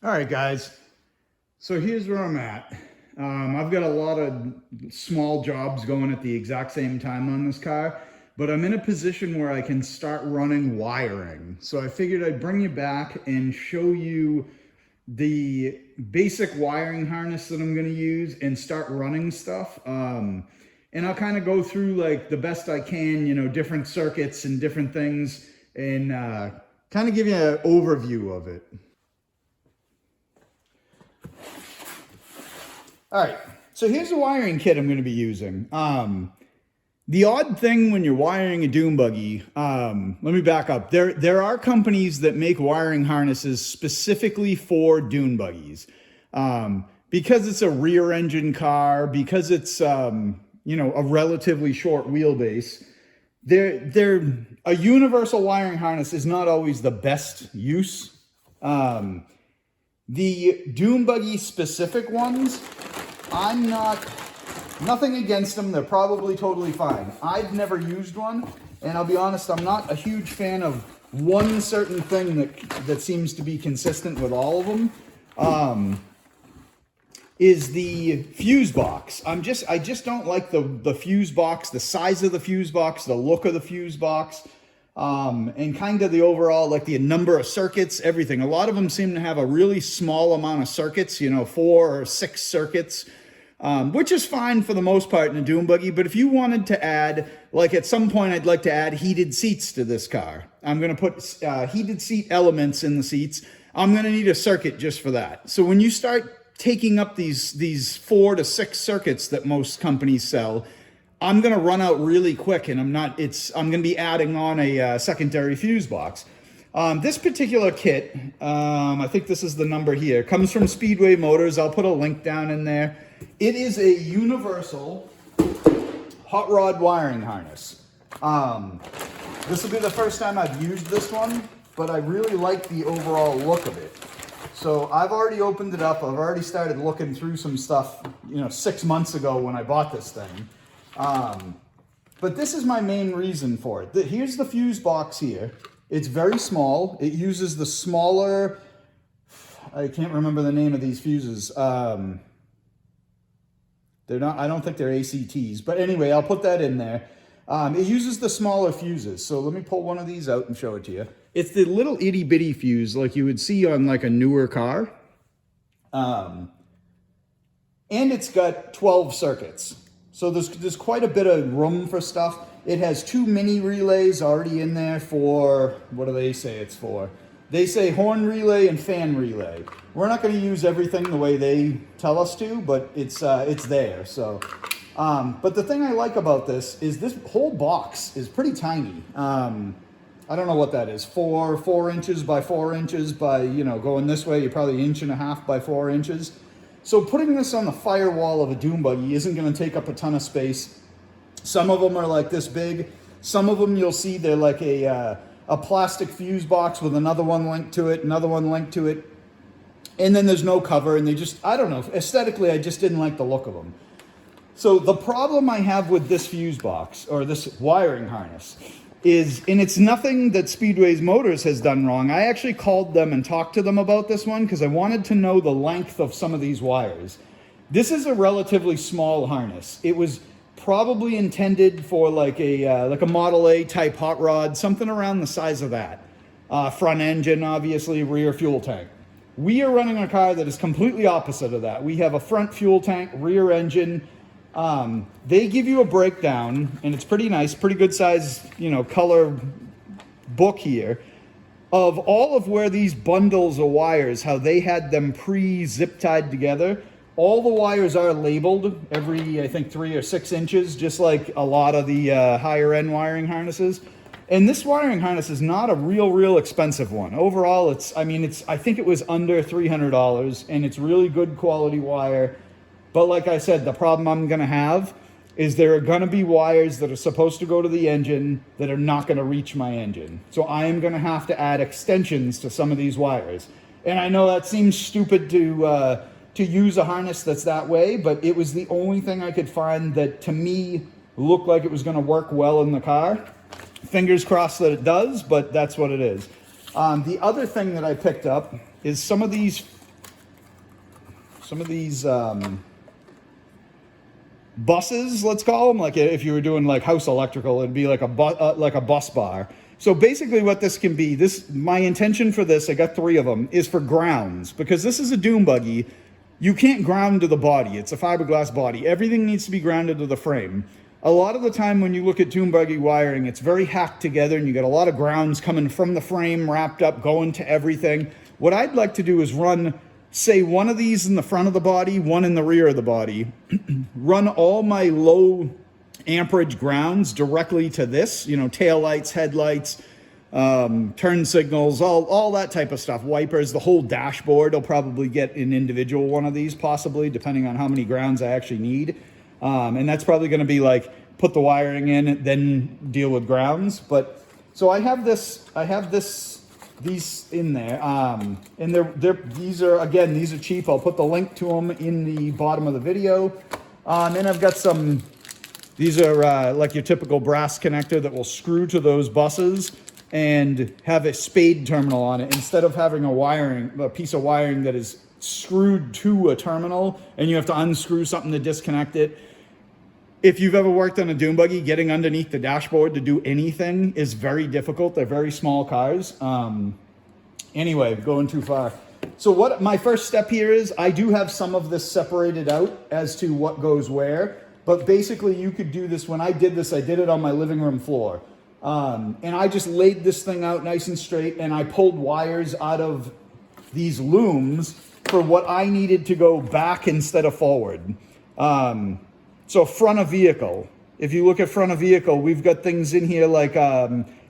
All right, guys. So here's where I'm at. I've got a lot of small jobs going at the exact same time on this car, but I'm in a position where I can start running wiring. So I figured I'd bring you back and show you the basic wiring harness that I'm going to use and start running stuff. And I'll kind of go through like the best I can, you know, different circuits and different things, and kind of give you an overview of it. All right, so here's the wiring kit I'm going to be using. The odd thing when you're wiring a Dune Buggy, let me back up. There are companies that make wiring harnesses specifically for Dune Buggies. Because it's a rear engine car, because it's, you know, a relatively short wheelbase, a universal wiring harness is not always the best use. The Dune Buggy specific ones, nothing against them. They're probably totally fine. I've never used one, and I'll be honest, I'm not a huge fan of one certain thing that seems to be consistent with all of them. Is the fuse box. I just don't like the fuse box, the size of the fuse box, the look of the fuse box, and kind of the overall, like the number of circuits, everything. A lot of them seem to have a really small amount of circuits, you know, 4 or 6 circuits, which is fine for the most part in a Dune Buggy. But if you wanted to add, like at some point, I'd like to add heated seats to this car. I'm going to put heated seat elements in the seats. I'm going to need a circuit just for that. So when you start taking up these 4 to 6 circuits that most companies sell, I'm going to run out really quick, and I'm going to be adding on a secondary fuse box. This particular kit, I think this is the number here, comes from Speedway Motors. I'll put a link down in there. It is a universal hot rod wiring harness. This will be the first time I've used this one, but I really like the overall look of it. So I've already opened it up. I've already started looking through some stuff, you know, 6 months ago when I bought this thing. But this is my main reason for it. Here's the fuse box here. It's very small. It uses the smaller, I can't remember the name of these fuses. They're not, I don't think they're ACTs, but anyway, I'll put that in there. It uses the smaller fuses. So let me pull one of these out and show it to you. It's the little itty bitty fuse like you would see on like a newer car. And it's got 12 circuits. So there's quite a bit of room for stuff. It has 2 mini relays already in there for, what do they say it's for? They say horn relay and fan relay. We're not going to use everything the way they tell us to, but it's there. So, but the thing I like about this is this whole box is pretty tiny. I don't know what that is. 4 inches by 4 inches by, you know, going this way, you're probably 1.5 inches by 4 inches. So putting this on the firewall of a Dune Buggy isn't going to take up a ton of space. Some of them are like this big. Some of them you'll see they're like a plastic fuse box with another one linked to it, another one linked to it. And then there's no cover, and they just, I don't know, aesthetically I just didn't like the look of them. So the problem I have with this fuse box, or this wiring harness, is, and it's nothing that Speedway Motors has done wrong. I actually called them and talked to them about this one because I wanted to know the length of some of these wires. This is a relatively small harness. It was probably intended for like a Model A type hot rod, something around the size of that. Front engine, obviously, rear fuel tank. We are running a car that is completely opposite of that. We have a front fuel tank, rear engine. They give you a breakdown, and it's pretty nice, pretty good size, you know, color book here, of all of where these bundles of wires, how they had them pre-zip tied together. All the wires are labeled every, I think, 3 or 6 inches, just like a lot of the higher end wiring harnesses. And this wiring harness is not a real expensive one. Overall, I think it was under $300, and it's really good quality wire. But like I said, the problem I'm going to have is there are going to be wires that are supposed to go to the engine that are not going to reach my engine. So I am going to have to add extensions to some of these wires. And I know that seems stupid to use a harness that's that way, but it was the only thing I could find that to me looked like it was going to work well in the car. Fingers crossed that it does, but that's what it is. The other thing that I picked up is some of these buses, let's call them. Like if you were doing like house electrical, it'd be like a bus bar. So basically what this can be, my intention for this, I got 3 of them, is for grounds. Because this is a Dune Buggy, you can't ground to the body. It's a fiberglass body. Everything needs to be grounded to the frame. A lot of the time when you look at Dune Buggy wiring, it's very hacked together and you got a lot of grounds coming from the frame, wrapped up, going to everything. What I'd like to do is run, say, one of these in the front of the body, one in the rear of the body, run all my low amperage grounds directly to this, you know, tail lights, headlights, turn signals, all that type of stuff, wipers, the whole dashboard. I'll probably get an individual one of these, possibly, depending on how many grounds I actually need. And that's probably going to be like, put the wiring in, then deal with grounds. But, so I have these in there, and these are cheap. I'll put the link to them in the bottom of the video. And I've got these are like your typical brass connector that will screw to those buses and have a spade terminal on it, instead of having a piece of wiring that is screwed to a terminal and you have to unscrew something to disconnect it. If you've ever worked on a Dune Buggy, getting underneath the dashboard to do anything is very difficult. They're very small cars. Anyway, going too far. So what my first step here is, I do have some of this separated out as to what goes where. But basically, you could do this. When I did this, I did it on my living room floor. And I just laid this thing out nice and straight, and I pulled wires out of these looms for what I needed to go back instead of forward. So front of vehicle. If you look at front of vehicle, we've got things in here like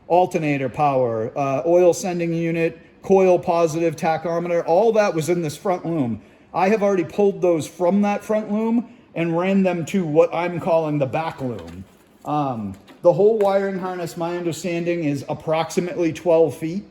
alternator power, oil sending unit, coil positive, tachometer. All that was in this front loom. I have already pulled those from that front loom and ran them to what I'm calling the back loom. The whole wiring harness, my understanding, is approximately 12 feet.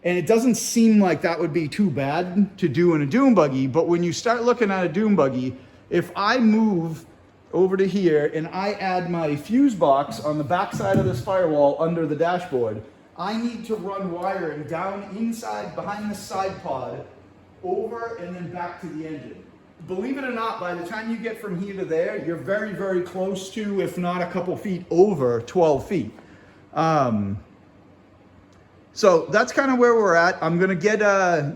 And it doesn't seem like that would be too bad to do in a Dune Buggy, but when you start looking at a Dune Buggy, if I move over to here and I add my fuse box on the back side of this firewall under the dashboard, I need to run wiring down inside behind the side pod, over and then back to the engine. Believe it or not, by the time you get from here to there, you're very, very close to, if not a couple feet over 12 feet. So that's kind of where we're at. I'm going to get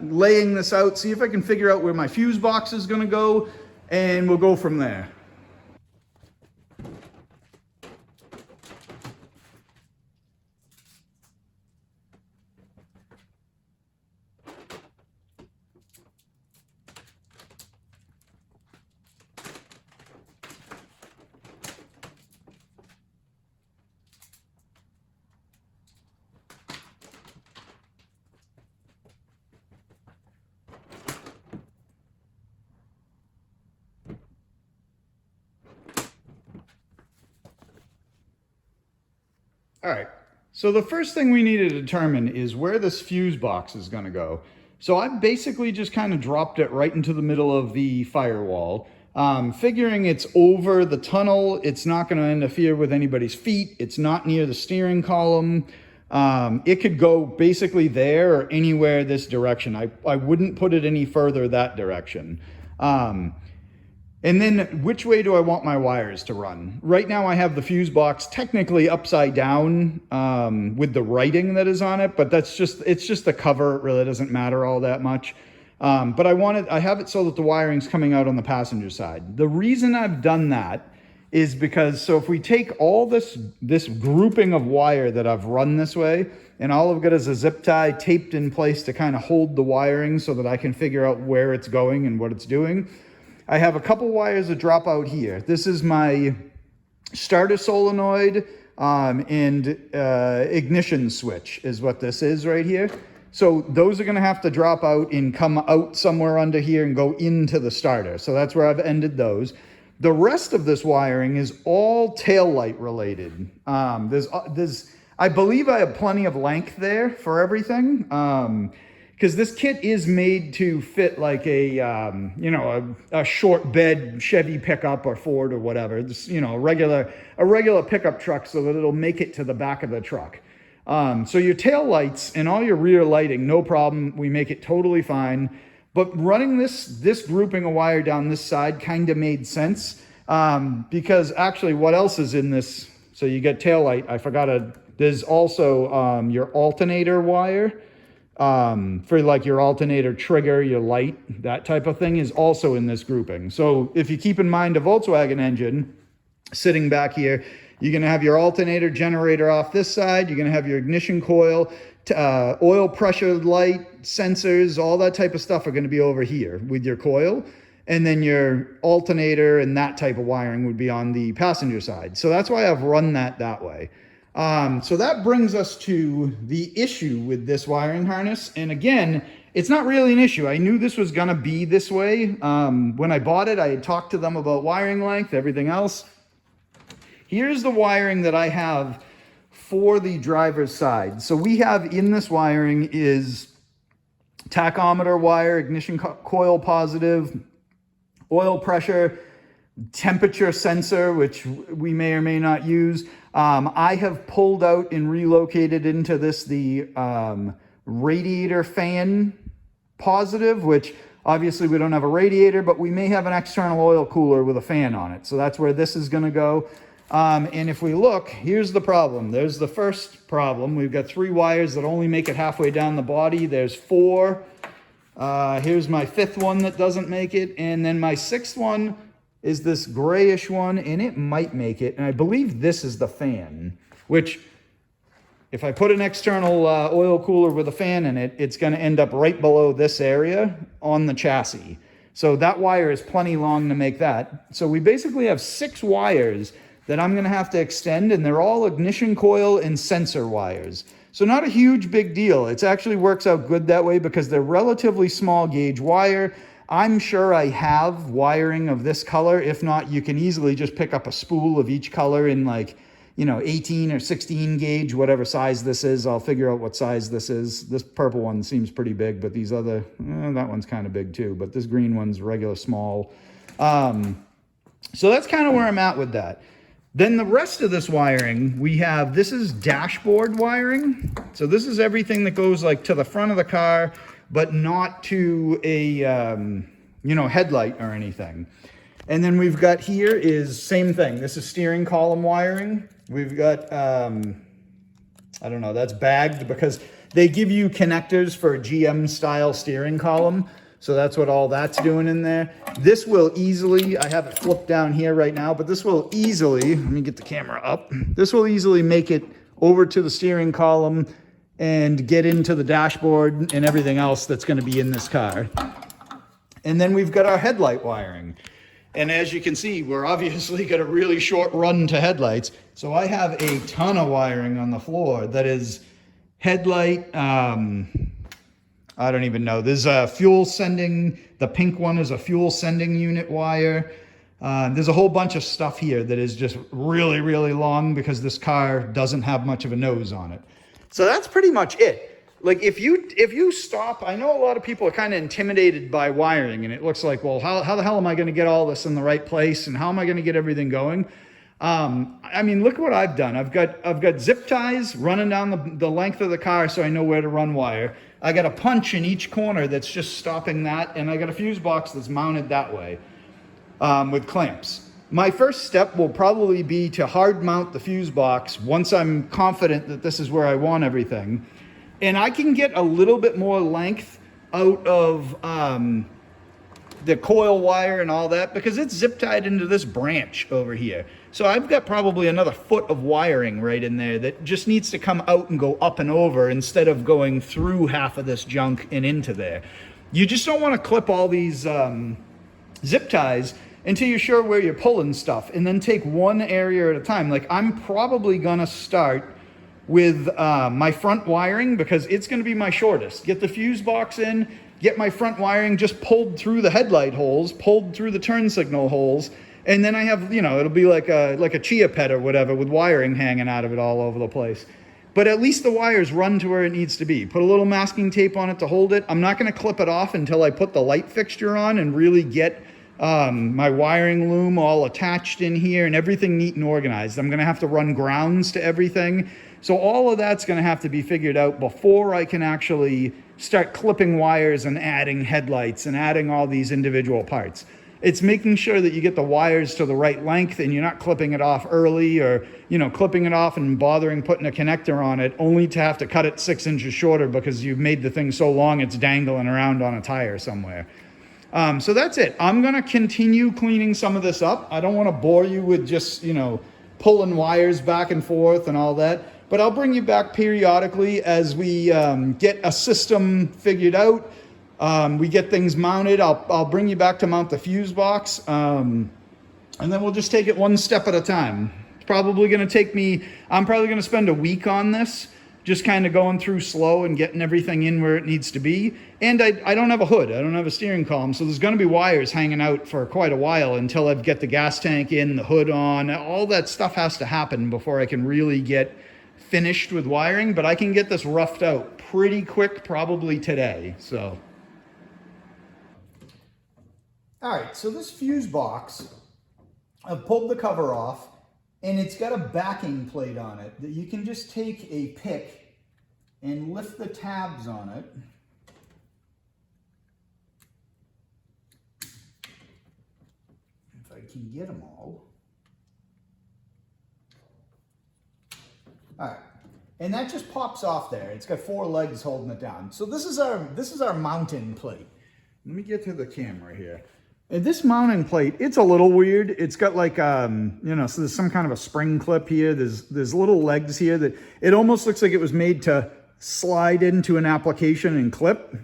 laying this out, see if I can figure out where my fuse box is going to go, and we'll go from there. All right, so the first thing we need to determine is where this fuse box is going to go. So I basically just kind of dropped it right into the middle of the firewall, figuring it's over the tunnel. It's not going to interfere with anybody's feet. It's not near the steering column. It could go basically there or anywhere this direction. I wouldn't put it any further that direction. And then which way do I want my wires to run? Right now I have the fuse box technically upside down with the writing that is on it, but it's just the cover. It really doesn't matter all that much. But I have it so that the wiring's coming out on the passenger side. The reason I've done that is because, so if we take all this grouping of wire that I've run this way, and all I've got is a zip tie taped in place to kind of hold the wiring so that I can figure out where it's going and what it's doing. I have a couple wires that drop out here. This is my starter solenoid and ignition switch is what this is right here. So those are going to have to drop out and come out somewhere under here and go into the starter. So that's where I've ended those. The rest of this wiring is all tail light related. I believe I have plenty of length there for everything. Because this kit is made to fit like a short bed Chevy pickup or Ford or whatever. It's, a regular pickup truck so that it'll make it to the back of the truck. So your tail lights and all your rear lighting, no problem. We make it totally fine. But running this grouping of wire down this side kind of made sense, because actually what else is in this? So you get taillight. I forgot there's also your alternator wire for like your alternator trigger, your light, that type of thing is also in this grouping. So if you keep in mind a Volkswagen engine sitting back here, you're going to have your alternator generator off this side. You're going to have your ignition coil, oil pressure light, sensors, all that type of stuff are going to be over here with your coil. And then your alternator and that type of wiring would be on the passenger side. So that's why I've run that way. So that brings us to the issue with this wiring harness. And again, it's not really an issue. I knew this was going to be this way. When I bought it, I had talked to them about wiring length, everything else. Here's the wiring that I have for the driver's side. So we have in this wiring is tachometer wire, ignition coil positive, oil pressure, temperature sensor, which we may or may not use. I have pulled out and relocated into this the radiator fan positive, which obviously we don't have a radiator, but we may have an external oil cooler with a fan on it. So that's where this is going to go. And if we look, here's the problem. There's the first problem. We've got 3 wires that only make it halfway down the body. There's 4. Here's my 5th one that doesn't make it. And then my 6th one is this grayish one, and it might make it. And I believe this is the fan, which if I put an external oil cooler with a fan in it, it's going to end up right below this area on the chassis. So that wire is plenty long to make that. So we basically have 6 wires that I'm going to have to extend, and they're all ignition coil and sensor wires. So not a huge big deal. It actually works out good that way because they're relatively small gauge wire. I'm sure I have wiring of this color. If not, you can easily just pick up a spool of each color in 18 or 16 gauge, whatever size this is. I'll figure out what size this is. This purple one seems pretty big, but these other, that one's kind of big too, but this green one's regular small. So that's kind of where I'm at with that. Then the rest of this wiring, we have, this is dashboard wiring. So this is everything that goes like to the front of the car, but not to a, headlight or anything. And then we've got here is same thing. This is steering column wiring. We've got, I don't know, that's bagged because they give you connectors for a GM style steering column. So that's what all that's doing in there. This will easily, I have it flipped down here right now, but this will easily, let me get the camera up. This will easily make it over to the steering column and get into the dashboard and everything else that's going to be in this car. And then we've got our headlight wiring. And as you can see, we're obviously got a really short run to headlights. So I have a ton of wiring on the floor that is headlight, I don't even know. There's a fuel sending, the pink one is a fuel sending unit wire. There's a whole bunch of stuff here that is just really, really long because this car doesn't have much of a nose on it. So that's pretty much it. Like if you stop, I know a lot of people are kind of intimidated by wiring and it looks like, well, how the hell am I going to get all this in the right place and how am I going to get everything going? I mean, look what I've done. I've got zip ties running down the length of the car so I know where to run wire. I got a punch in each corner that's just stopping that, and I got a fuse box that's mounted that way with clamps. My first step will probably be to hard mount the fuse box once I'm confident that this is where I want everything. And I can get a little bit more length out of the coil wire and all that because it's zip tied into this branch over here. So I've got probably another foot of wiring right in there that just needs to come out and go up and over instead of going through half of this junk and into there. You just don't want to clip all these zip ties until you're sure where you're pulling stuff and then take one area at a time. Like I'm probably gonna start with my front wiring because it's gonna be my shortest. Get the fuse box in, get my front wiring just pulled through the headlight holes, pulled through the turn signal holes, and then I have, it'll be like a chia pet or whatever with wiring hanging out of it all over the place. But at least the wires run to where it needs to be. Put a little masking tape on it to hold it. I'm not gonna clip it off until I put the light fixture on and really get my wiring loom all attached in here and everything neat and organized. I'm gonna have to run grounds to everything. So all of that's going to have to be figured out before I can actually start clipping wires and adding headlights and adding all these individual parts. It's making sure that you get the wires to the right length and you're not clipping it off early, or, you know, clipping it off and bothering putting a connector on it only to have to cut it 6 inches shorter because you've made the thing so long it's dangling around on a tire somewhere. So that's it. I'm going to continue cleaning some of this up. I don't want to bore you with just, you know, pulling wires back and forth and all that. But I'll bring you back periodically as we get a system figured out. We get things mounted. I'll bring you back to mount the fuse box. And then we'll just take it one step at a time. It's probably going to take me, I'm probably going to spend a week on this, just kind of going through slow and getting everything in where it needs to be. And I don't have a hood. I don't have a steering column. So there's going to be wires hanging out for quite a while until I get the gas tank in, the hood on. All that stuff has to happen before I can really get finished with wiring. But I can get this roughed out pretty quick, probably today. So, all right, so this fuse box, I've pulled the cover off. And it's got a backing plate on it that you can just take a pick and lift the tabs on it. If I can get them all. All right, and that just pops off there. It's got 4 legs holding it down. So this is our mounting plate. Let me get to the camera here. And this mounting plate, it's a little weird. It's got like, you know, so there's some kind of a spring clip here. There's little legs here that it almost looks like it was made to slide into an application and clip.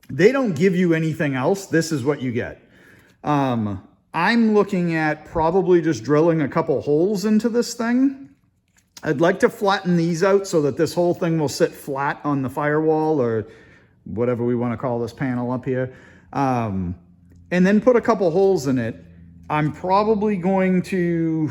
They don't give you anything else. This is what you get. I'm looking at probably just drilling a couple holes into this thing. I'd like to flatten these out so that this whole thing will sit flat on the firewall, or whatever we want to call this panel up here. And then put a couple holes in it. I'm probably going to,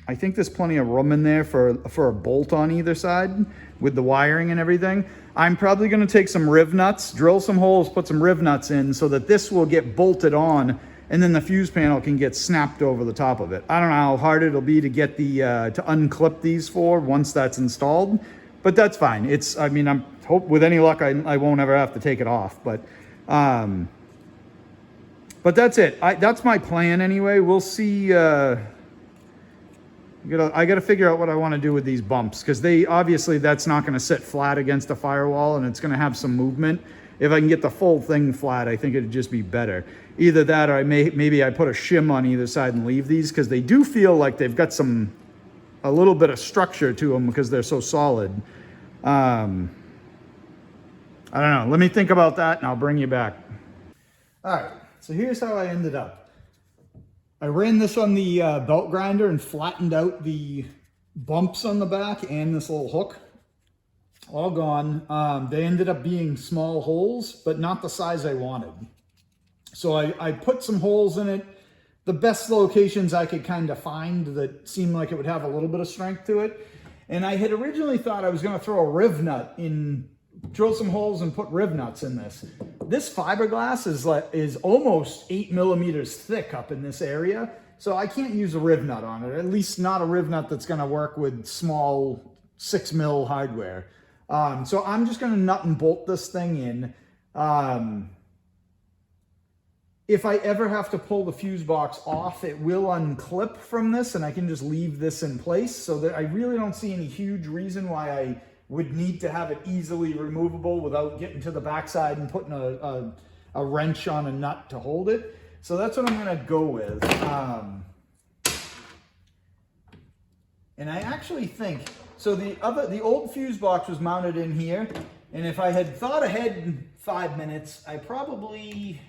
I think there's plenty of room in there for a bolt on either side with the wiring and everything. I'm probably going to take some riv nuts, drill some holes, put some riv nuts in so that this will get bolted on, and then the fuse panel can get snapped over the top of it. I don't know how hard it'll be to get the, to unclip these for once that's installed, but that's fine. It's, I mean, I'm hope with any luck, I won't ever have to take it off, but that's it. That's my plan anyway. We'll see. I got to figure out what I want to do with these bumps, because obviously that's not going to sit flat against a firewall, and it's going to have some movement. If I can get the full thing flat, I think it'd just be better. Either that, or maybe I put a shim on either side and leave these, because they do feel like they've got a little bit of structure to them because they're so solid. I don't know. Let me think about that, and I'll bring you back. All right. So here's how I ended up. I ran this on the belt grinder and flattened out the bumps on the back and this little hook. All gone. They ended up being small holes, but not the size I wanted. So I put some holes in it, the best locations I could kind of find that seemed like it would have a little bit of strength to it. And I had originally thought I was going to throw a riv nut in, drill some holes and put riv nuts in this. This fiberglass is almost 8 millimeters thick up in this area, so I can't use a riv nut on it, at least not a riv nut that's going to work with small 6 mil hardware. So I'm just going to nut and bolt this thing in. If I ever have to pull the fuse box off, it will unclip from this, and I can just leave this in place, so that I really don't see any huge reason why I would need to have it easily removable without getting to the backside and putting a wrench on a nut to hold it. So that's what I'm going to go with. And I actually think, so the old fuse box was mounted in here, and if I had thought ahead in 5 minutes, I probably,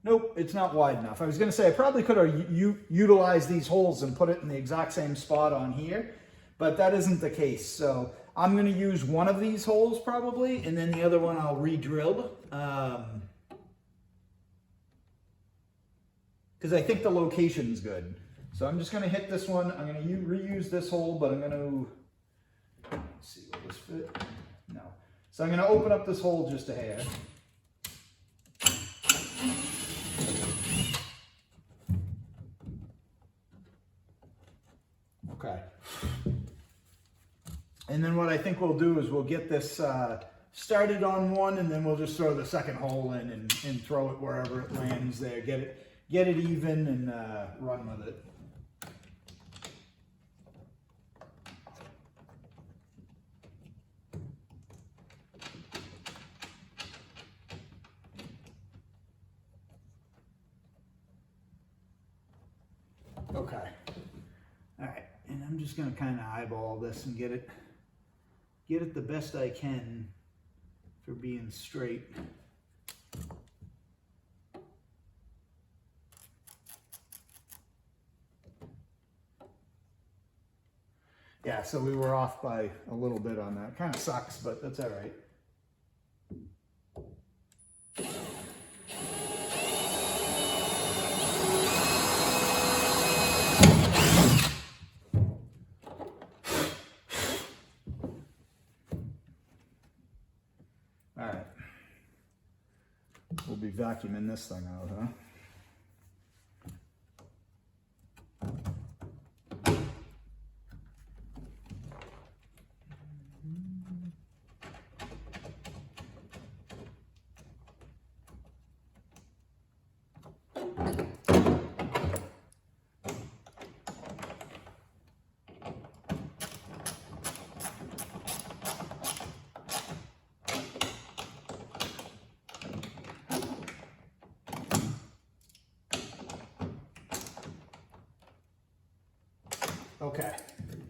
nope, it's not wide enough. I was going to say I probably could have utilized these holes and put it in the exact same spot on here, but that isn't the case. So I'm going to use one of these holes probably, and then the other one I'll re-drill. Because I think the location's good. So I'm just going to hit this one. I'm going to reuse this hole, but I'm going to, let's see, will this fit? No. So I'm going to open up this hole just a hair. Okay. And then what I think we'll do is we'll get this started on one, and then we'll just throw the second hole in and throw it wherever it lands there. Get it even and run with it. Okay. All right, and I'm just gonna kind of eyeball this and get it the best I can for being straight. Yeah, so we were off by a little bit on that. Kind of sucks, but that's all right. All right. We'll be vacuuming this thing out, huh? Okay,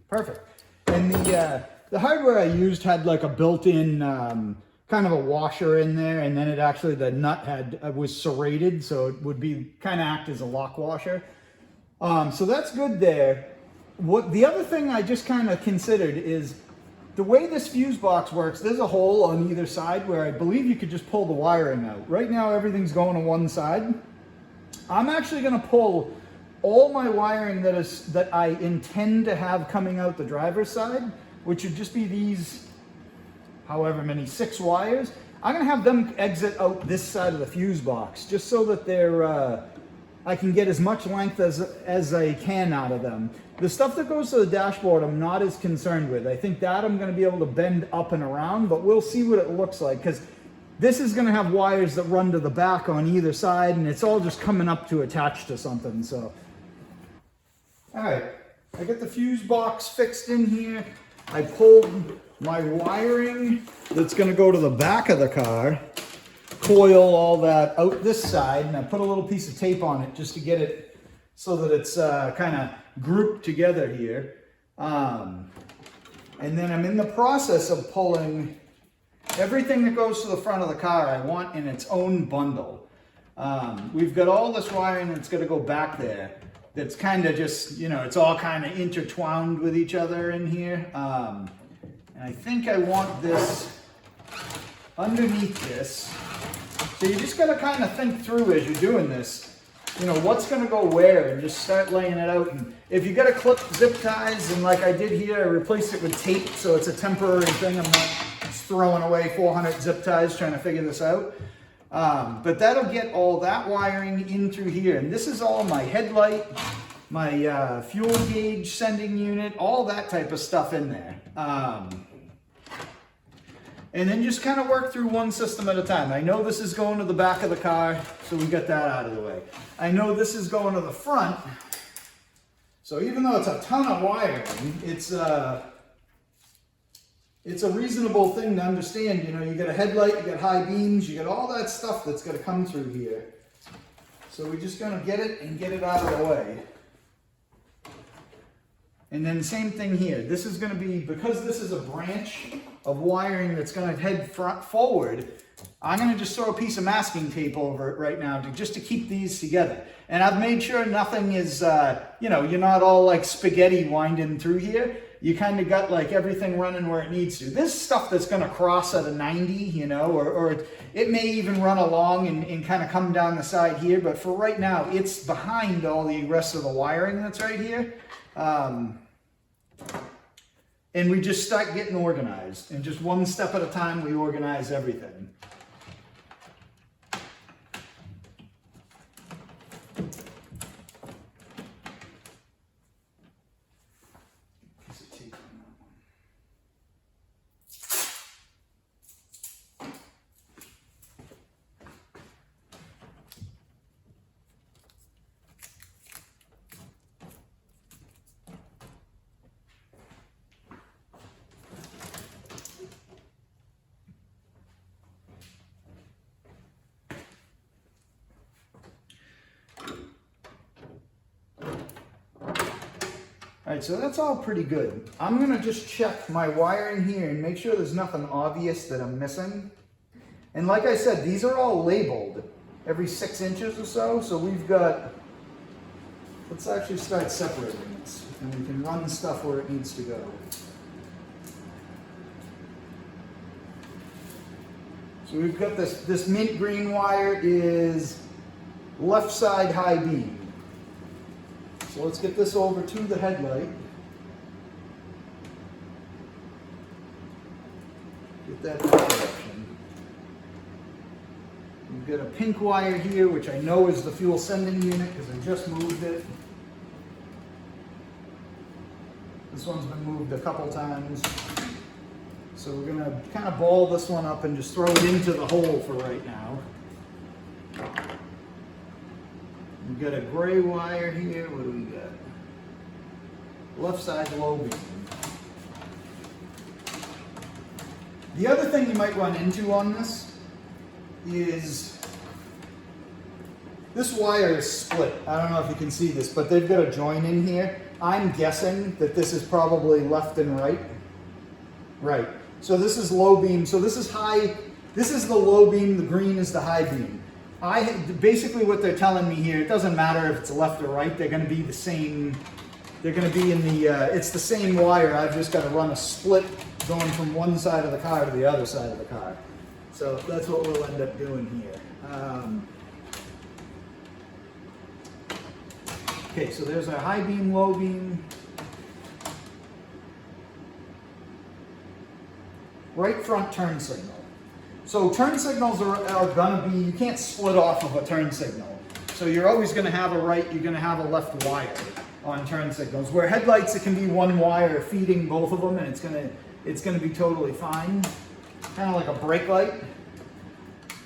perfect. And the hardware I used had like a built-in kind of a washer in there, and then the nut was serrated, so it would be kind of act as a lock washer. So that's good there. The other thing I just kind of considered is the way this fuse box works. There's a hole on either side where I believe you could just pull the wiring out. Right now everything's going to one side. I'm actually going to pull all my wiring that I intend to have coming out the driver's side, which would just be these, however many, 6 wires. I'm gonna have them exit out this side of the fuse box, just so that I can get as much length as I can out of them. The stuff that goes to the dashboard, I'm not as concerned with. I think that I'm gonna be able to bend up and around, but we'll see what it looks like, because this is gonna have wires that run to the back on either side, and it's all just coming up to attach to something, so. All right, I got the fuse box fixed in here. I pulled my wiring that's gonna go to the back of the car, coil all that out this side, and I put a little piece of tape on it just to get it so that it's kind of grouped together here. And then I'm in the process of pulling everything that goes to the front of the car. I want in its own bundle. We've got all this wiring that's gonna go back there. That's kind of just, it's all kind of intertwined with each other in here. And I think I want this underneath this. So you just got to kind of think through as you're doing this, what's going to go where, and just start laying it out. And if you got to clip zip ties, and like I did here, I replaced it with tape, so it's a temporary thing. I'm not throwing away 400 zip ties trying to figure this out. But that'll get all that wiring in through here. And this is all my headlight, my fuel gauge sending unit, all that type of stuff in there. And then just kind of work through one system at a time. I know this is going to the back of the car, so we got that out of the way. I know this is going to the front. So even though it's a ton of wiring, it's a reasonable thing to understand. You got a headlight, you got high beams, you got all that stuff that's going to come through here. So we're just going to get it and get it out of the way. And then same thing here. This is going to be, because this is a branch of wiring that's going to head forward, I'm going to just throw a piece of masking tape over it right now just to keep these together. And I've made sure nothing is, you're not all like spaghetti winding through here. You kind of got like everything running where it needs to. This stuff that's going to cross at a 90, or it may even run along and kind of come down the side here. But for right now, it's behind all the rest of the wiring that's right here. And we just start getting organized. And just one step at a time, we organize everything. All right, so that's all pretty good. I'm gonna just check my wiring here and make sure there's nothing obvious that I'm missing. And like I said, these are all labeled every 6 inches or so. So we've got, let's actually start separating this and we can run stuff where it needs to go. So we've got this mint green wire is left side high beam. So let's get this over to the headlight. Get that in that direction. We've got a pink wire here, which I know is the fuel sending unit because I just moved it. This one's been moved a couple times. So we're gonna kind of ball this one up and just throw it into the hole for right now. We've got a gray wire here. What do we got? Left side low beam. The other thing you might run into on this is this wire is split. I don't know if you can see this, but they've got a join in here. I'm guessing that this is probably left and right. Right. So this is low beam. So this is high. This is the low beam. The green is the high beam. Basically what they're telling me here, it doesn't matter if it's left or right, they're going to be the same, they're going to be in the, it's the same wire. I've just got to run a split going from one side of the car to the other side of the car. So that's what we'll end up doing here. Okay, so there's our high beam, low beam. Right front turn signal. So turn signals are gonna be, you can't split off of a turn signal. So you're always gonna have a right, you're gonna have a left wire on turn signals. Where headlights, it can be one wire feeding both of them and it's gonna be totally fine. Kind of like a brake light.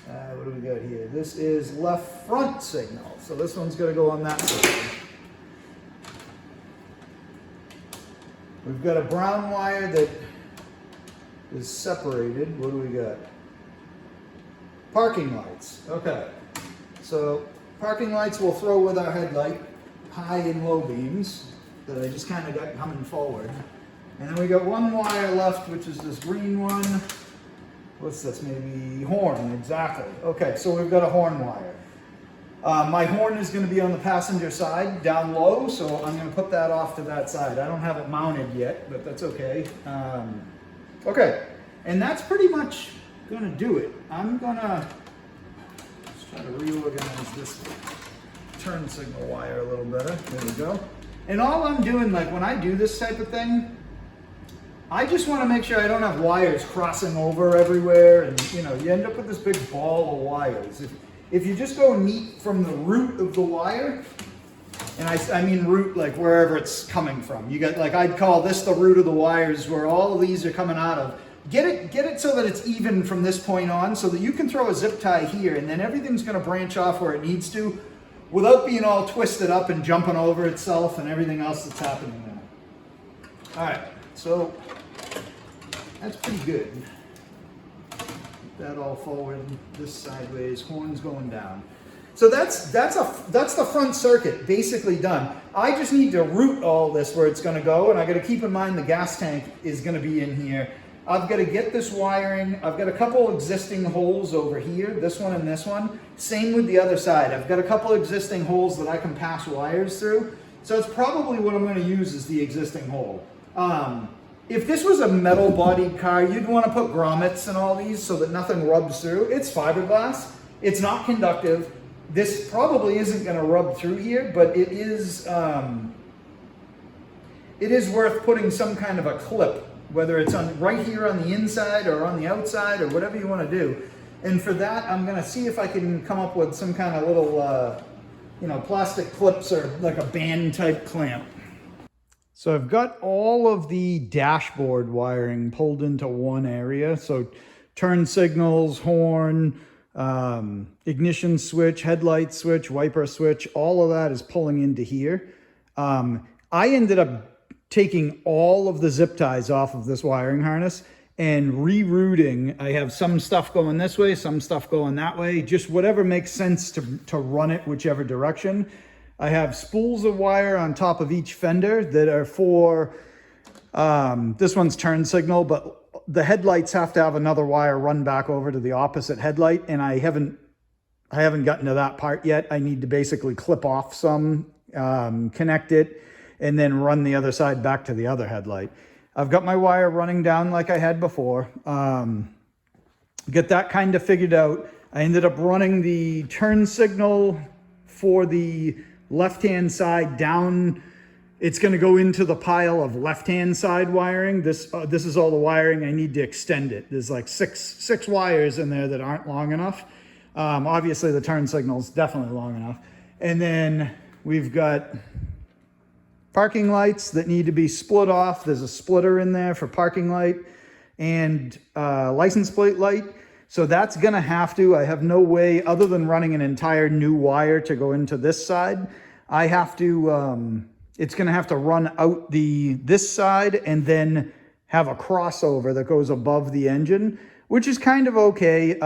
What do we got here? This is left front signal. So this one's gonna go on that side. We've got a brown wire that is separated. What do we got? Parking lights. Okay. So parking lights we'll throw with our headlight, high and low beams that I just kind of got coming forward. And then we got one wire left, which is this green one. What's this? Maybe horn, exactly. Okay, so we've got a horn wire. My horn is going to be on the passenger side, down low, so I'm going to put that off to that side. I don't have it mounted yet, but that's okay. Okay, and that's pretty much going to do it. I'm going to just try to reorganize this turn signal wire a little better. There we go. And all I'm doing, like when I do this type of thing, I just want to make sure I don't have wires crossing over everywhere, and you know, you end up with this big ball of wires. If you just go neat from the root of the wire, and I mean root like wherever it's coming from. You got, like, I'd call this the root of the wires where all of these are coming out of. Get it so that it's even from this point on, so that you can throw a zip tie here and then everything's going to branch off where it needs to without being all twisted up and jumping over itself and everything else that's happening now. All right, so that's pretty good. Put that all forward, this sideways, horns going down. So that's the front circuit basically done. I just need to route all this where it's going to go, and I got to keep in mind the gas tank is going to be in here. I've got to get this wiring. I've got a couple existing holes over here, this one and this one. Same with the other side. I've got a couple existing holes that I can pass wires through. So it's probably what I'm going to use is the existing hole. If this was a metal bodied car, you'd want to put grommets and all these so that nothing rubs through. It's fiberglass. It's not conductive. This probably isn't going to rub through here, but it is worth putting some kind of a clip, whether it's on right here on the inside or on the outside or whatever you want to do. And for that, I'm going to see if I can come up with some kind of little, plastic clips or like a band type clamp. So I've got all of the dashboard wiring pulled into one area. So turn signals, horn, ignition switch, headlight switch, wiper switch, all of that is pulling into here. I ended up taking all of the zip ties off of this wiring harness and rerouting. I have some stuff going this way, some stuff going that way, just whatever makes sense to run it whichever direction. I have spools of wire on top of each fender that are for, this one's turn signal, but the headlights have to have another wire run back over to the opposite headlight, and I haven't gotten to that part yet. I need to basically clip off some, connect it, and then run the other side back to the other headlight. I've got my wire running down like I had before. Get that kind of figured out. I ended up running the turn signal for the left-hand side down. It's going to go into the pile of left-hand side wiring. This is all the wiring. I need to extend it. There's like six wires in there that aren't long enough. Obviously the turn signal is definitely long enough. And then we've got parking lights that need to be split off. There's a splitter in there for parking light and license plate light. So that's gonna have to, I have no way other than running an entire new wire to go into this side. I have to, it's gonna have to run out this side and then have a crossover that goes above the engine, which is kind of okay.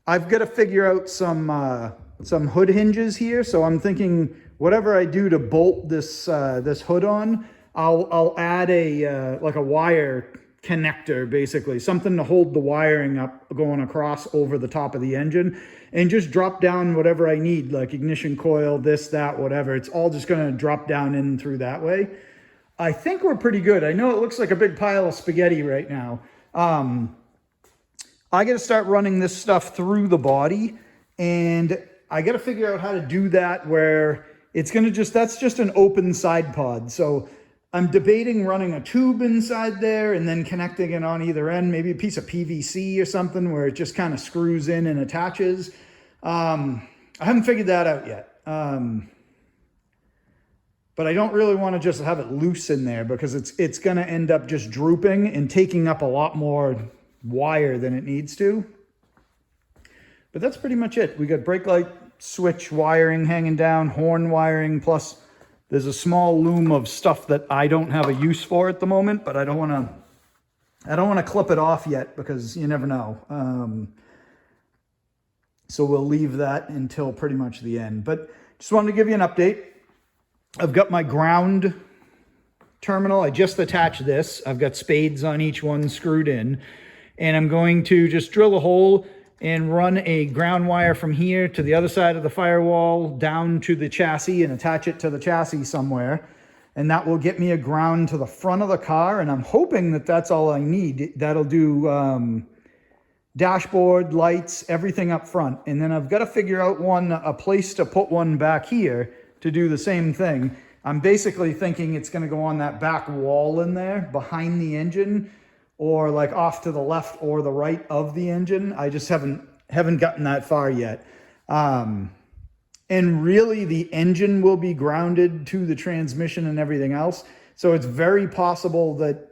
I've got to figure out some hood hinges here. So I'm thinking whatever I do to bolt this hood on, I'll add like a wire connector, basically something to hold the wiring up going across over the top of the engine, and just drop down whatever I need, like ignition coil, this, that, whatever. It's all just going to drop down in through that way. I think we're pretty good. I know it looks like a big pile of spaghetti right now. I got to start running this stuff through the body, and I got to figure out how to do that where it's going to that's just an open side pod. So I'm debating running a tube inside there and then connecting it on either end, maybe a piece of PVC or something where it just kind of screws in and attaches. I haven't figured that out yet. But I don't really want to just have it loose in there because it's going to end up just drooping and taking up a lot more wire than it needs to. But that's pretty much it. We got brake light switch wiring hanging down, horn wiring, plus there's a small loom of stuff that I don't have a use for at the moment, but I don't want to clip it off yet because you never know. So we'll leave that until pretty much the end. But just wanted to give you an update. I've got my ground terminal. I just attached this. I've got spades on each one screwed in, and I'm going to just drill a hole and run a ground wire from here to the other side of the firewall down to the chassis and attach it to the chassis somewhere. And that will get me a ground to the front of the car. And I'm hoping that that's all I need. That'll do dashboard, lights, everything up front. And then I've got to figure out a place to put one back here to do the same thing. I'm basically thinking it's going to go on that back wall in there behind the engine, or like off to the left or the right of the engine. I just haven't gotten that far yet. And really the engine will be grounded to the transmission and everything else. So it's very possible that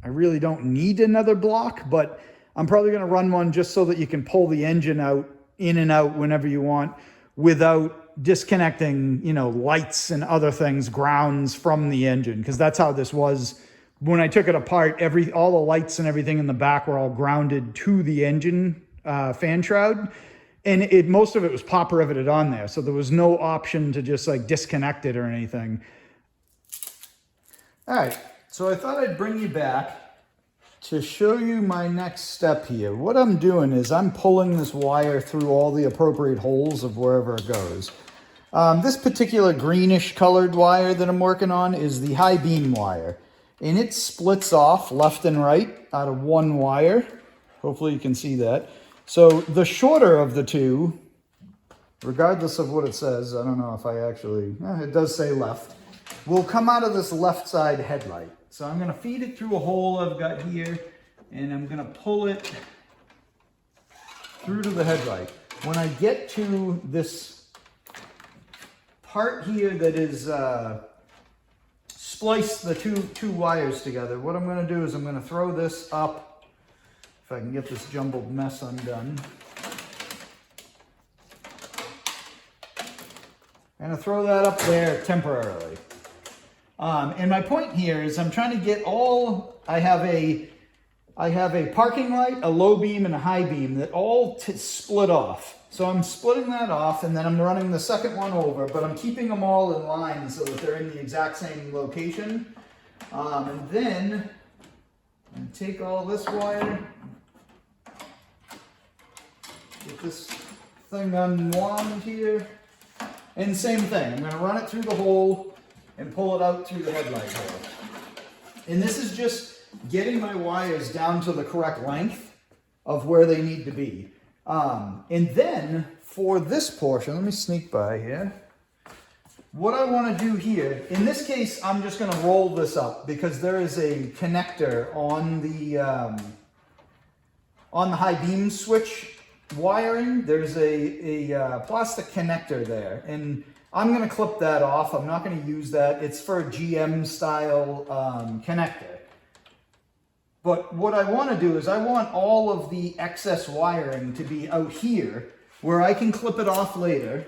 I really don't need another block, but I'm probably going to run one just so that you can pull the engine out, in and out whenever you want, without disconnecting, lights and other things, grounds from the engine. Because that's how this was. When I took it apart, all the lights and everything in the back were all grounded to the engine fan shroud. And most of it was pop riveted on there. So there was no option to just like disconnect it or anything. All right, so I thought I'd bring you back to show you my next step here. What I'm doing is I'm pulling this wire through all the appropriate holes of wherever it goes. This particular greenish colored wire that I'm working on is the high beam wire. And it splits off left and right out of one wire. Hopefully you can see that. So the shorter of the two, regardless of what it says, I don't know if I actually, it does say left, will come out of this left side headlight. So I'm going to feed it through a hole I've got here, and I'm going to pull it through to the headlight. When I get to this part here that is splice the two wires together, what I'm going to do is I'm going to throw this up, if I can get this jumbled mess undone. I'm going to throw that up there temporarily. And my point here is I'm trying to get I have I have a parking light, a low beam, and a high beam that all split off. So I'm splitting that off, and then I'm running the second one over, but I'm keeping them all in line so that they're in the exact same location. And then I take all this wire, get this thing unwound here, and same thing. I'm going to run it through the hole and pull it out through the headlight hole. And this is just getting my wires down to the correct length of where they need to be. And then for this portion, let me sneak by here. What I want to do here, in this case, I'm just going to roll this up because there is a connector on the high beam switch wiring. There's a plastic connector there, and I'm going to clip that off. I'm not going to use that. It's for a GM style connector. But what I want to do is I want all of the excess wiring to be out here where I can clip it off later.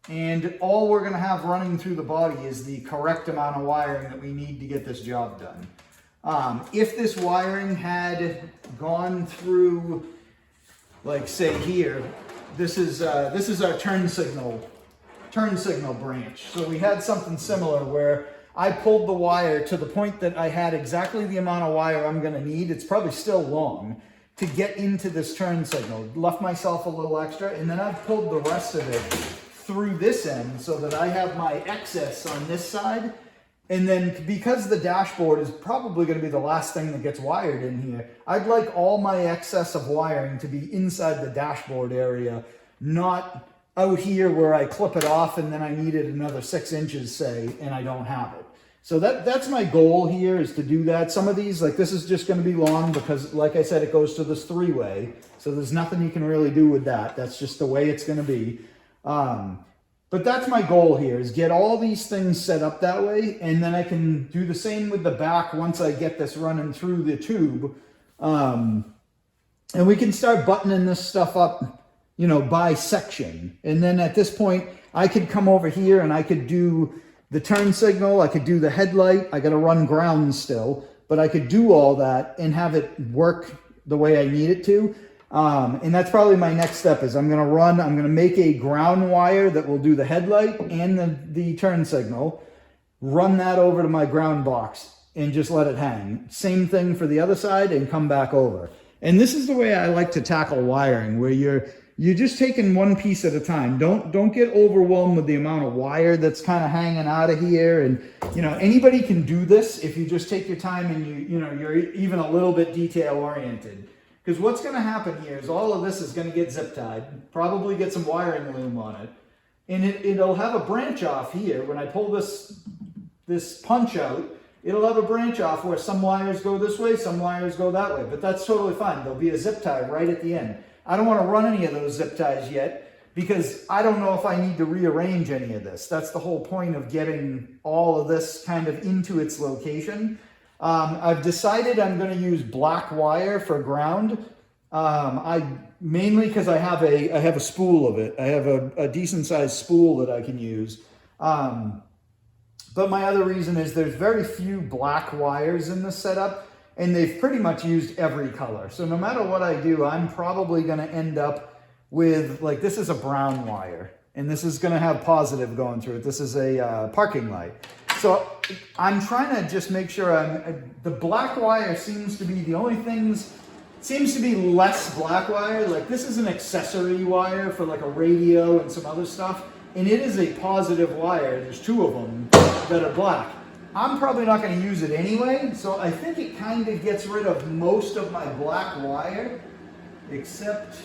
And all we're going to have running through the body is the correct amount of wiring that we need to get this job done. If this wiring had gone through, like say here, this is our turn signal branch. So we had something similar where I pulled the wire to the point that I had exactly the amount of wire I'm going to need. It's probably still long to get into this turn signal. Left myself a little extra, and then I've pulled the rest of it through this end so that I have my excess on this side. And then because the dashboard is probably going to be the last thing that gets wired in here, I'd like all my excess of wiring to be inside the dashboard area, not out here where I clip it off and then I needed another 6 inches, say, and I don't have it. So that's my goal here, is to do that. Some of these, like this is just going to be long because, like I said, it goes to this 3-way. So there's nothing you can really do with that. That's just the way it's going to be. But that's my goal here, is get all these things set up that way, and then I can do the same with the back once I get this running through the tube. And we can start buttoning this stuff up, you know, by section. And then at this point, I could come over here and I could do the turn signal, I could do the headlight, I gotta run ground still, but I could do all that and have it work the way I need it to. And that's probably my next step, is I'm gonna make a ground wire that will do the headlight and the turn signal, run that over to my ground box and just let it hang. Same thing for the other side and come back over. And this is the way I like to tackle wiring, where you're just taking one piece at a time. Don't get overwhelmed with the amount of wire that's kind of hanging out of here. And, you know, anybody can do this if you just take your time and you're even a little bit detail oriented. Because what's going to happen here is all of this is going to get zip tied, probably get some wiring loom on it. And it'll have a branch off here. When I pull this punch out, it'll have a branch off where some wires go this way, some wires go that way. But that's totally fine. There'll be a zip tie right at the end. I don't want to run any of those zip ties yet because I don't know if I need to rearrange any of this. That's the whole point of getting all of this kind of into its location. I've decided I'm going to use black wire for ground. Mainly because I have a spool of it. I have a decent sized spool that I can use. But my other reason is there's very few black wires in this setup, and they've pretty much used every color. So no matter what I do, I'm probably going to end up with, like, this is a brown wire, and this is going to have positive going through it. This is a parking light. So I'm trying to just make sure the black wire seems to be the only things, seems to be less black wire. Like, this is an accessory wire for like a radio and some other stuff, and it is a positive wire. There's 2 of them that are black. I'm probably not going to use it anyway, so I think it kind of gets rid of most of my black wire, except,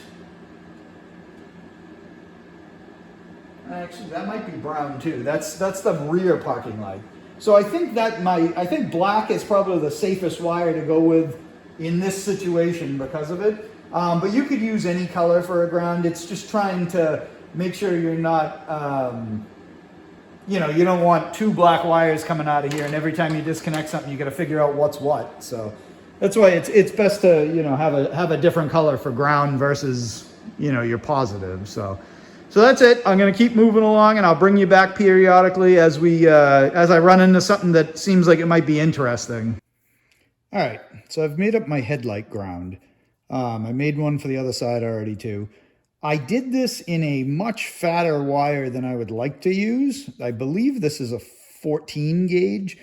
actually that might be brown too. That's the rear parking light. So I think black is probably the safest wire to go with in this situation because of it. But you could use any color for a ground. It's just trying to make sure you're not, you don't want 2 black wires coming out of here, and every time you disconnect something, you got to figure out what's what. So that's why it's best to, have a different color for ground versus, your positive. So that's it. I'm going to keep moving along, and I'll bring you back periodically as I run into something that seems like it might be interesting. All right, so I've made up my headlight ground. I made one for the other side already too. I did this in a much fatter wire than I would like to use. I believe this is a 14 gauge.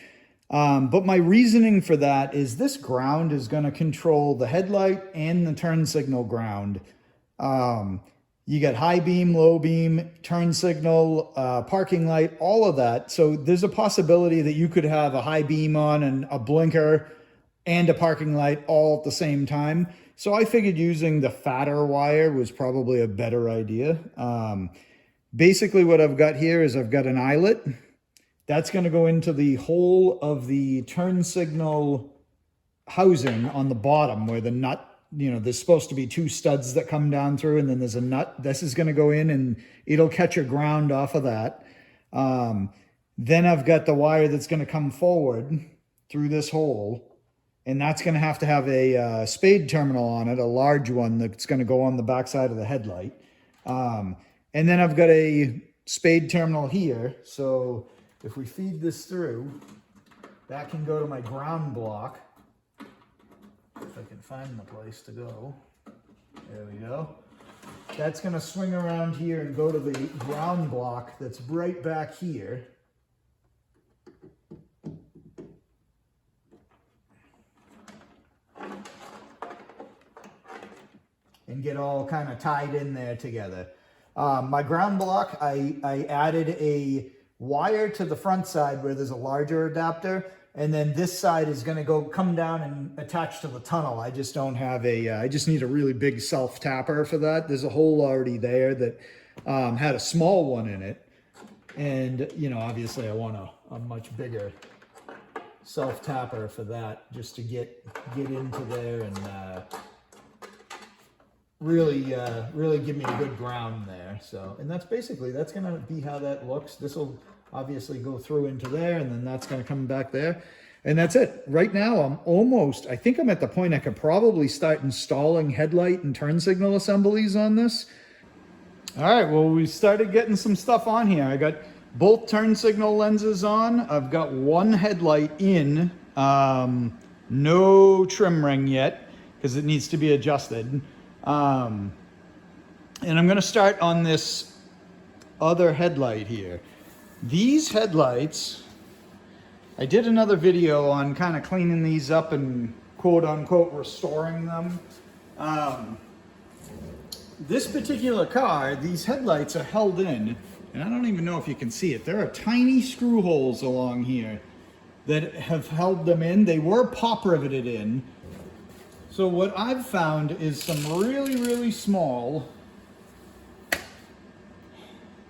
But my reasoning for that is this ground is going to control the headlight and the turn signal ground. You got high beam, low beam, turn signal, parking light, all of that. So there's a possibility that you could have a high beam on and a blinker and a parking light all at the same time. So I figured using the fatter wire was probably a better idea. Basically what I've got here is I've got an eyelet. That's going to go into the hole of the turn signal housing on the bottom where the nut, you know, there's supposed to be two studs that come down through and then there's a nut. This is going to go in and it'll catch your ground off of that. Then I've got the wire that's going to come forward through this hole. And that's going to have a spade terminal on it, a large one that's going to go on the backside of the headlight. And then I've got a spade terminal here. So if we feed this through, that can go to my ground block. If I can find the place to go. There we go. That's going to swing around here and go to the ground block that's right back here. And get all kind of tied in there together. My ground block, I added a wire to the front side where there's a larger adapter, and then this side is going to come down and attach to the tunnel. I just don't have I just need a really big self tapper for that. There's a hole already there that had a small one in it, and you know, obviously I want a much bigger self tapper for that, just to get into there and really give me a good ground there. So, and that's going to be how that looks. This will obviously go through into there, and then that's going to come back there. And that's it. Right now, I think I'm at the point I could probably start installing headlight and turn signal assemblies on this. All right, well, we started getting some stuff on here. I got both turn signal lenses on. I've got one headlight in, no trim ring yet, because it needs to be adjusted. And I'm going to start on this other headlight here. These headlights, I did another video on kind of cleaning these up and quote unquote restoring them. This particular car, these headlights are held in, and I don't even know if you can see it. There are tiny screw holes along here that have held them in. They were pop riveted in. So what I've found is some really, really small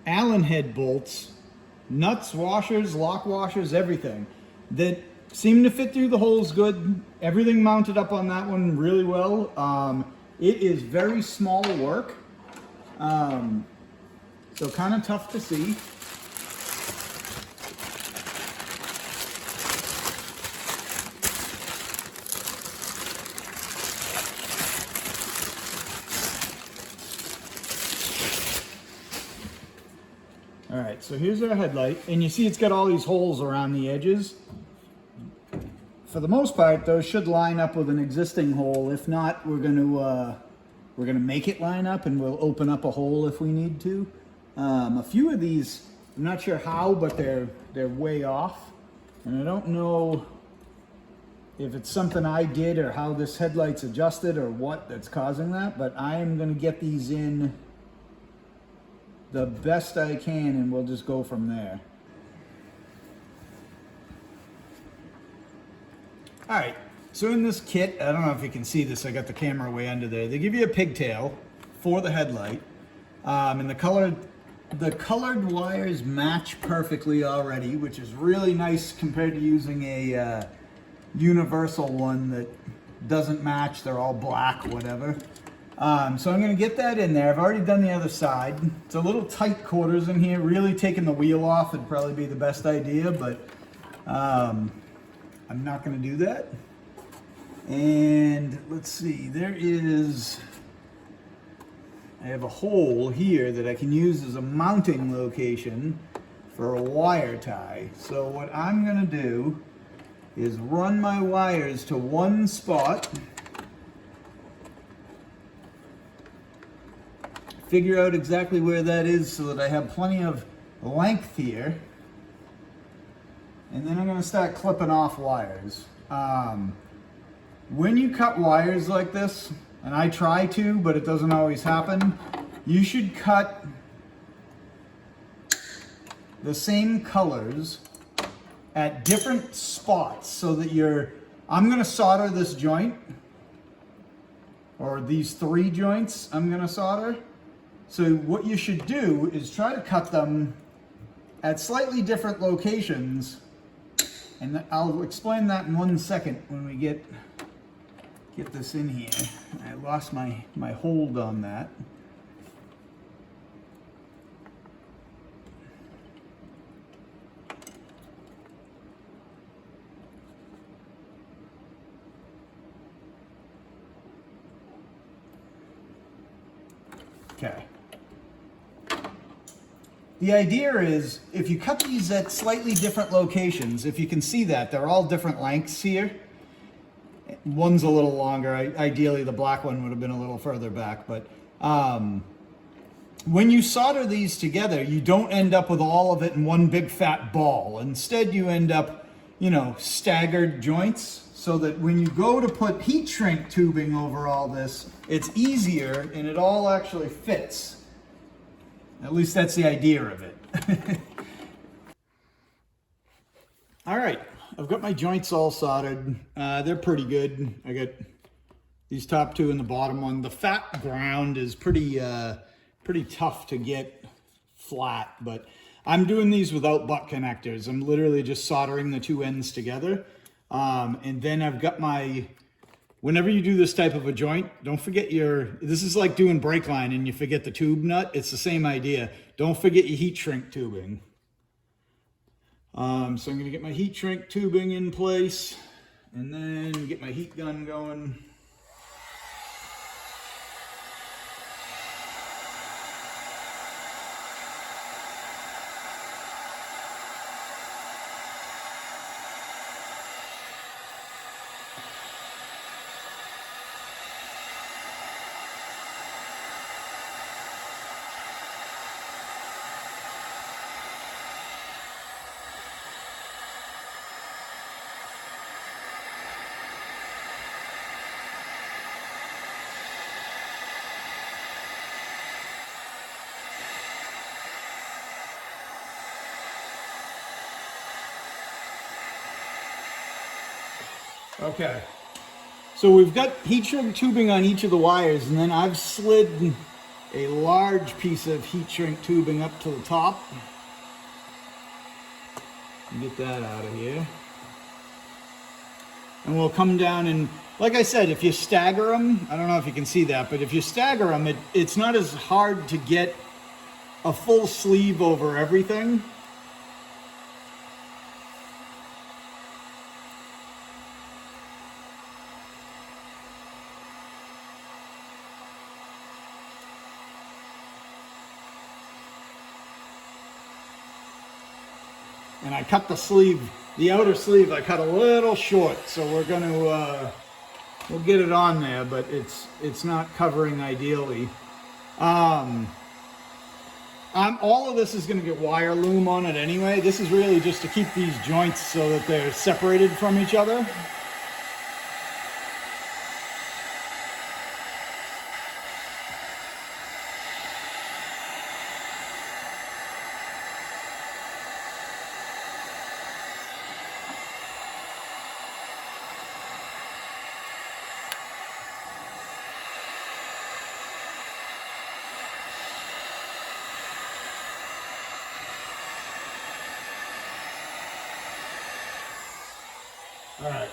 Allen head bolts, nuts, washers, lock washers, everything that seem to fit through the holes good. Everything mounted up on that one really well. It is very small work, so kind of tough to see. All right, so here's our headlight, and you see it's got all these holes around the edges. For the most part, those should line up with an existing hole. If not, we're gonna make it line up, and we'll open up a hole if we need to. A few of these, I'm not sure how, but they're way off, and I don't know if it's something I did or how this headlight's adjusted or what that's causing that. But I am gonna get these in the best I can, and we'll just go from there. All right, so in this kit, I don't know if you can see this, I got the camera way under there. They give you a pigtail for the headlight, and the colored wires match perfectly already, which is really nice compared to using a universal one that doesn't match. They're all black, whatever. So I'm gonna get that in there. I've already done the other side. It's a little tight quarters in here. Really taking the wheel off would probably be the best idea, but I'm not gonna do that. And let's see, I have a hole here that I can use as a mounting location for a wire tie. So what I'm gonna do is run my wires to one spot, figure out exactly where that is so that I have plenty of length here, and then I'm going to start clipping off wires. When you cut wires like this, and I try to, but it doesn't always happen, you should cut the same colors at different spots so that I'm going to solder this joint, or these 3 joints I'm going to solder. So what you should do is try to cut them at slightly different locations, and I'll explain that in 1 second when we get this in here. I lost my hold on that. Okay. The idea is, if you cut these at slightly different locations, if you can see that, they're all different lengths here. One's a little longer. Ideally, the black one would have been a little further back. But when you solder these together, you don't end up with all of it in one big fat ball. Instead, you end up, staggered joints, so that when you go to put heat shrink tubing over all this, it's easier and it all actually fits. At least that's the idea of it. All right, I've got my joints all soldered. They're pretty good. I got these top 2 and the bottom one. The fat ground is pretty tough to get flat, but I'm doing these without butt connectors. I'm literally just soldering the 2 ends together. And then I've got whenever you do this type of a joint, don't forget this is like doing brake line and you forget the tube nut. It's the same idea. Don't forget your heat shrink tubing. So I'm going to get my heat shrink tubing in place and then get my heat gun going. Okay, so we've got heat shrink tubing on each of the wires, and then I've slid a large piece of heat shrink tubing up to the top. Get that out of here. And we'll come down and, like I said, if you stagger them, I don't know if you can see that, but if you stagger them, it's not as hard to get a full sleeve over everything. And I cut the sleeve, the outer sleeve, I cut a little short, so we're going to, we'll get it on there, but it's not covering ideally. All of this is going to get wire loom on it anyway. This is really just to keep these joints so that they're separated from each other. All right.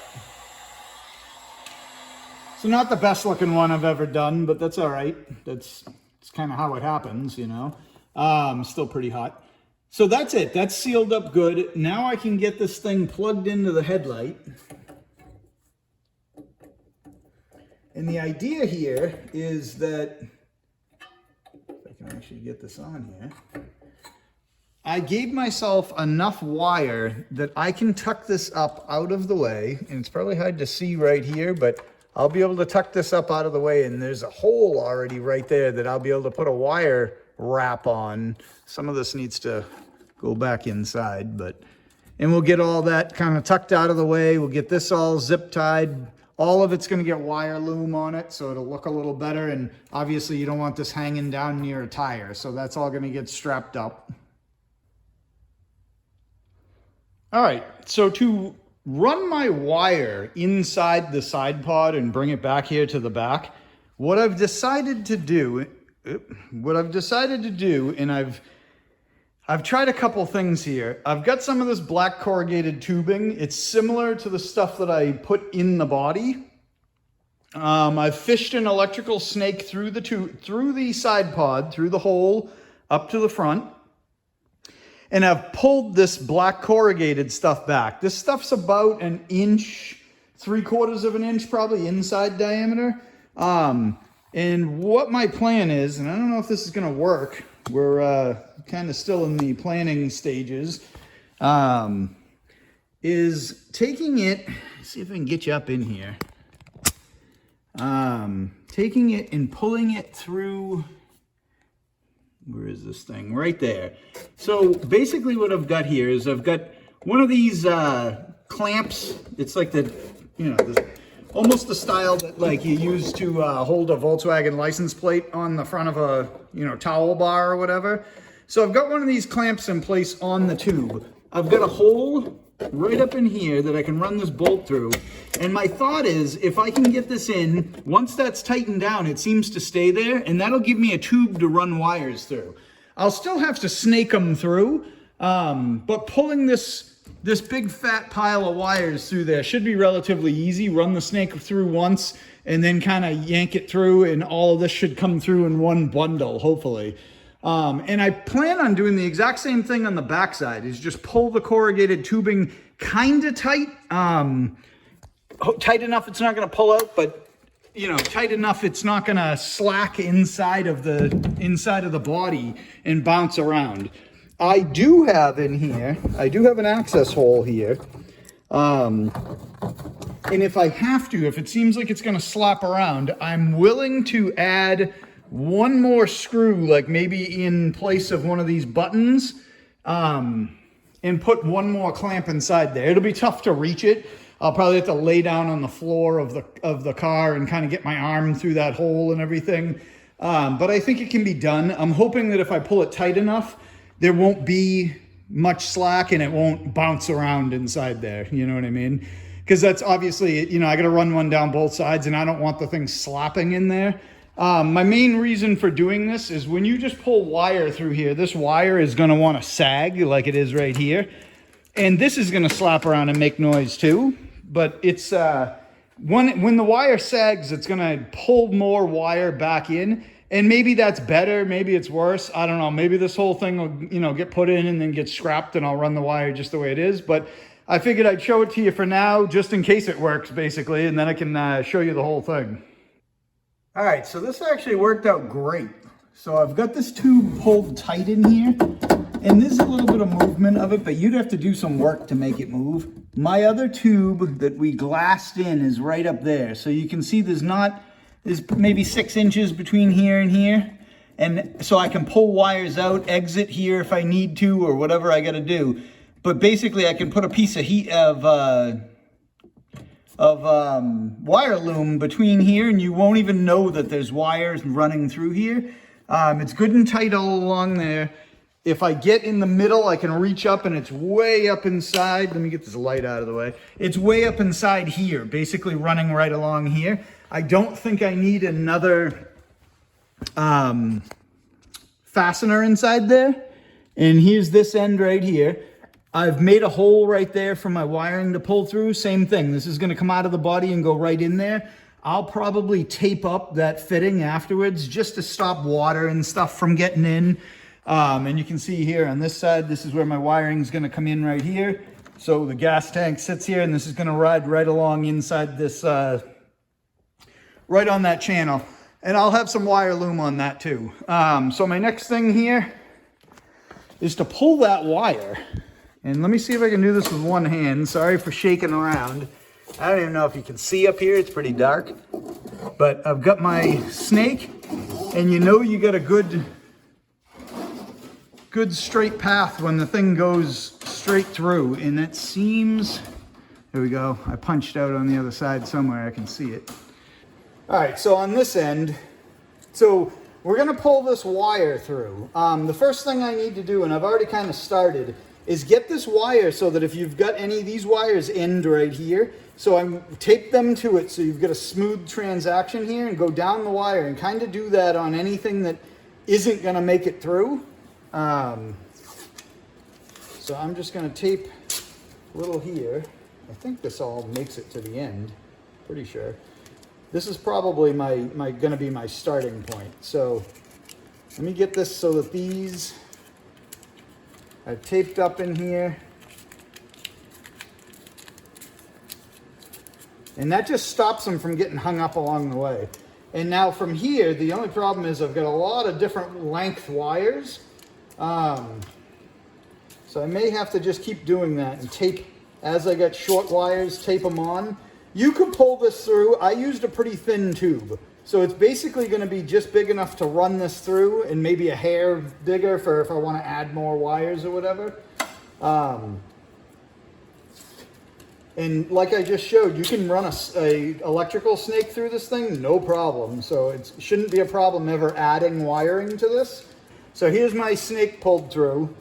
So not the best looking one I've ever done, but that's all right. It's kind of how it happens, you know. Still pretty hot. So that's it. That's sealed up good. Now I can get this thing plugged into the headlight. And the idea here is that, if I can actually get this on here, I gave myself enough wire that I can tuck this up out of the way, and it's probably hard to see right here, but I'll be able to tuck this up out of the way, and there's a hole already right there that I'll be able to put a wire wrap on. Some of this needs to go back inside, and we'll get all that kind of tucked out of the way. We'll get this all zip tied. All of it's going to get wire loom on it, so it'll look a little better, and obviously you don't want this hanging down near a tire, so that's all going to get strapped up. All right, so to run my wire inside the side pod and bring it back here to the back, what I've decided to do, and I've tried a couple things here. I've got some of this black corrugated tubing. It's similar to the stuff that I put in the body. I've fished an electrical snake through the side pod, through the hole, up to the front. And I've pulled this black corrugated stuff back. This stuff's about 1 inch, 3/4 of an inch, probably inside diameter. And what my plan is, and I don't know if this is gonna work, we're kind of still in the planning stages, is taking it, see if I can get you up in here, taking it and pulling it through. Where is this thing? Right there. So basically what I've got here is I've got one of these clamps. It's like almost the style that like you use to hold a Volkswagen license plate on the front of a, towel bar or whatever. So I've got one of these clamps in place on the tube. I've got a hole right up in here that I can run this bolt through. And my thought is, if I can get this in, once that's tightened down, it seems to stay there, and that'll give me a tube to run wires through. I'll still have to snake them through, but pulling this big fat pile of wires through there should be relatively easy. Run the snake through once, and then kind of yank it through, and all of this should come through in one bundle, hopefully. And I plan on doing the exact same thing on the backside, is just pull the corrugated tubing kind of tight, tight enough it's not going to pull out, but tight enough it's not going to slack inside of the body and bounce around. I do have in here, an access hole here, and if I have to, if it seems like it's going to slap around, I'm willing to add one more screw, like maybe in place of one of these buttons, and put one more clamp inside there. It'll be tough to reach it. I'll probably have to lay down on the floor of the car and kind of get my arm through that hole and everything. But I think it can be done. I'm hoping that if I pull it tight enough, there won't be much slack and it won't bounce around inside there. You know what I mean? Because that's obviously, I got to run one down both sides, and I don't want the thing slapping in there. My main reason for doing this is when you just pull wire through here, this wire is going to want to sag like it is right here. And this is going to slap around and make noise too. But it's when the wire sags, it's going to pull more wire back in. And maybe that's better. Maybe it's worse. I don't know. Maybe this whole thing will, get put in and then get scrapped, and I'll run the wire just the way it is. But I figured I'd show it to you for now, just in case it works, basically. And then I can show you the whole thing. All right, so this actually worked out great. So I've got this tube pulled tight in here, and there's a little bit of movement of it, but you'd have to do some work to make it move. My other tube that we glassed in is right up there. So you can see there's maybe 6 inches between here and here. And so I can pull wires out, exit here if I need to, or whatever I got to do. But basically I can put a piece of wire loom between here, and you won't even know that there's wires running through here. It's good and tight all along there. If I get in the middle, I can reach up, and it's way up inside. Let me get this light out of the way. It's way up inside here, basically running right along here. I don't think I need another fastener inside there. And here's this end right here. I've made a hole right there for my wiring to pull through. Same thing. This is going to come out of the body and go right in there. I'll probably tape up that fitting afterwards just to stop water and stuff from getting in. And you can see here on this side, this is where my wiring is going to come in right here. So the gas tank sits here, and this is going to ride right along inside this, right on that channel. And I'll have some wire loom on that too. So my next thing here is to pull that wire. And let me see if I can do this with one hand. Sorry for shaking around. I don't even know if you can see up here. It's pretty dark. But I've got my snake, and you know you got a good straight path when the thing goes straight through. And that seems, there we go. I punched out on the other side somewhere. I can see it. All right, so on this end, so we're gonna pull this wire through. The first thing I need to do, and I've already kind of started, is get this wire so that if you've got any of these wires end right here, so I tape them to it so you've got a smooth transaction here, and go down the wire and kind of do that on anything that isn't gonna make it through. So I'm just gonna tape a little here. I think this all makes it to the end, pretty sure. This is probably gonna be my starting point. So let me get this so that these are taped up in here. And that just stops them from getting hung up along the way. And now from here, the only problem is I've got a lot of different length wires. So I may have to just keep doing that and tape, as I get short wires, tape them on. You could pull this through. I used a pretty thin tube. So it's basically going to be just big enough to run this through, and maybe a hair bigger for if I want to add more wires or whatever. And like I just showed, you can run a electrical snake through this thing, no problem. So it shouldn't be a problem ever adding wiring to this. So here's my snake pulled through.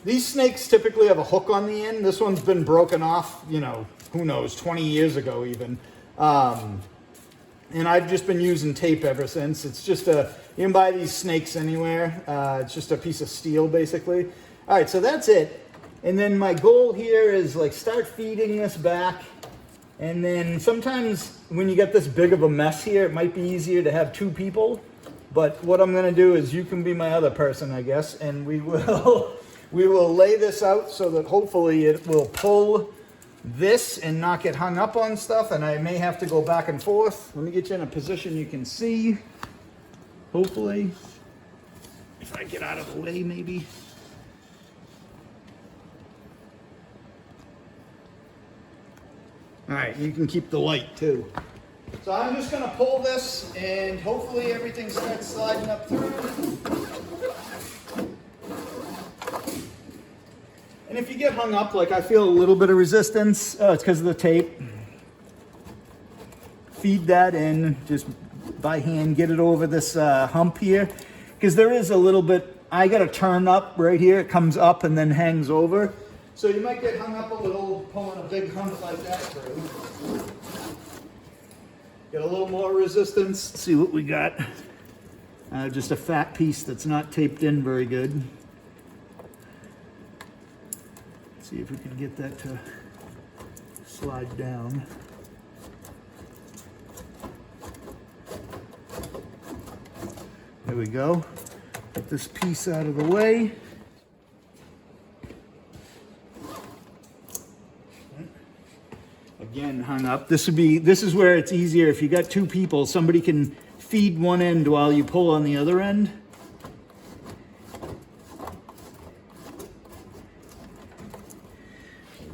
These snakes typically have a hook on the end. This one's been broken off, you know, who knows, 20 years ago even. And I've just been using tape ever since. It's just you can buy these snakes anywhere. It's just a piece of steel basically. All right, so that's it. And then my goal here is like start feeding this back. And then sometimes when you get this big of a mess here, it might be easier to have two people. But what I'm gonna do is you can be my other person, I guess, and we will lay this out so that hopefully it will pull this and not get hung up on stuff, and I may have to go back and forth. Let me get you in a position you can see. Hopefully, if I get out of the way maybe. All right, you can keep the light too. So I'm just gonna pull this and hopefully everything starts sliding up through. And if you get hung up, like I feel a little bit of resistance, it's because of the tape. Feed that in just by hand, get it over this hump here. Because there is a little bit, I gotta turn up right here, it comes up and then hangs over. So you might get hung up a little pulling a big hump like that through. Get a little more resistance, let's see what we got. Just a fat piece that's not taped in very good. See if we can get that to slide down. There we go. Get this piece out of the way. Again, hung up. This is where it's easier if you got two people. Somebody can feed one end while you pull on the other end.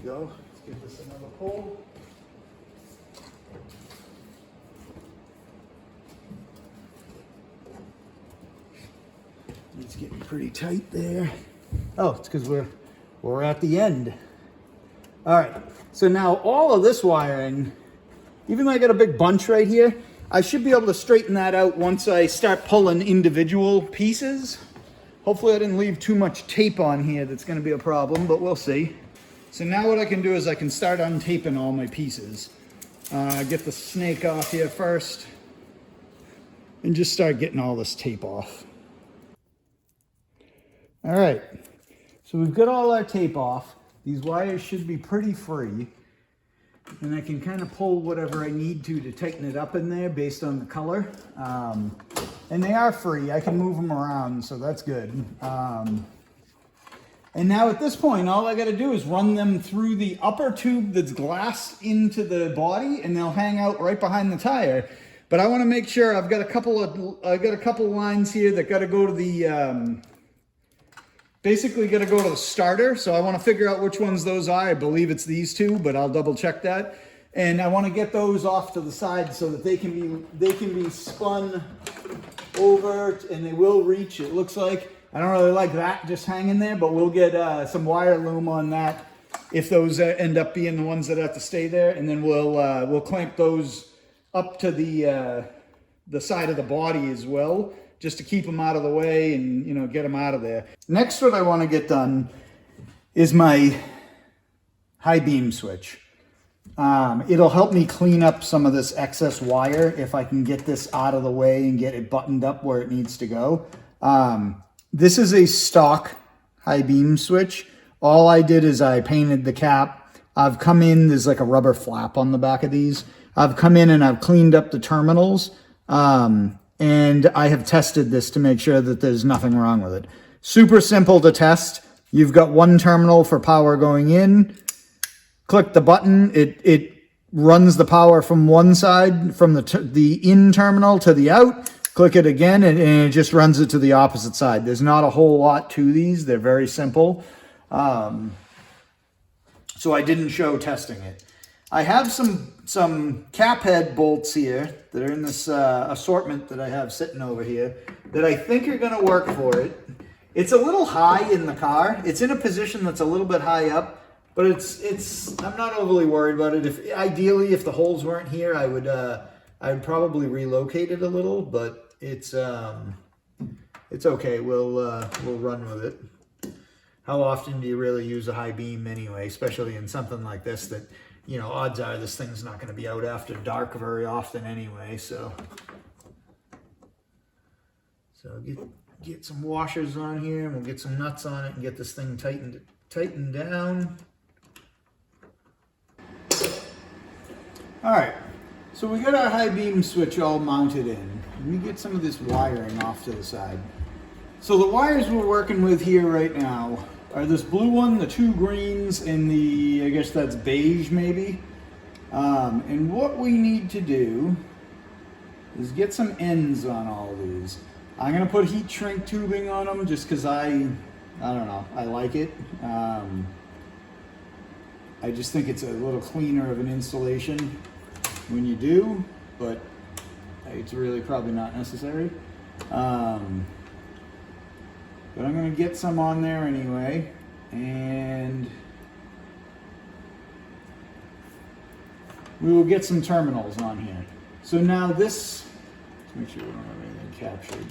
Go. Let's give this another pull. It's getting pretty tight there. Oh, it's because we're at the end. All right, so now all of this wiring, even though I got a big bunch right here, I should be able to straighten that out once I start pulling individual pieces. Hopefully I didn't leave too much tape on here that's gonna be a problem, but we'll see. So now what I can do is I can start untaping all my pieces. Get the snake off here first and just start getting all this tape off. All right, so we've got all our tape off. These wires should be pretty free, and I can kind of pull whatever I need to tighten it up in there based on the color. And they are free. I can move them around, so that's good. And now at this point, all I got to do is run them through the upper tube that's glassed into the body, and they'll hang out right behind the tire. But I want to make sure I've got a couple lines here that got to go to the basically got to go to the starter. So I want to figure out which ones those are. I believe it's these two, but I'll double check that. And I want to get those off to the side so that they can be spun over, and they will reach. It looks like, I don't really like that just hanging there, but we'll get some wire loom on that if those end up being the ones that have to stay there, and then we'll clamp those up to the side of the body as well, just to keep them out of the way and, you know, get them out of there. Next, what I want to get done is my high beam switch. It'll help me clean up some of this excess wire if I can get this out of the way and get it buttoned up where it needs to go. This is a stock high beam switch. All I did is I painted the cap. I've come in, there's like a rubber flap on the back of these. I've come in and I've cleaned up the terminals. And I have tested this to make sure that there's nothing wrong with it. Super simple to test. You've got one terminal for power going in. Click the button. It runs the power from one side, from the in terminal to the out. Click it again, and it just runs it to the opposite side. There's not a whole lot to these. They're very simple. So I didn't show testing it. I have some cap head bolts here that are in this assortment that I have sitting over here that I think are going to work for it. It's a little high in the car. It's in a position that's a little bit high up, but I'm not overly worried about it. Ideally, if the holes weren't here, I would probably relocate it a little, but it's okay. We'll run with it. How often do you really use a high beam anyway, especially in something like this that, you know, odds are this thing's not going to be out after dark very often anyway. So get some washers on here, and we'll get some nuts on it and get this thing tightened down. All right, so we got our high beam switch all mounted in. Let me get some of this wiring off to the side. So the wires we're working with here right now are this blue one, the two greens, and the, I guess that's beige maybe. And what we need to do is get some ends on all of these. I'm gonna put heat shrink tubing on them just because I don't know, I like it. I just think it's a little cleaner of an installation when you do, but it's really probably not necessary. But I'm going to get some on there anyway, and we will get some terminals on here. So now this, let's make sure we don't have anything captured.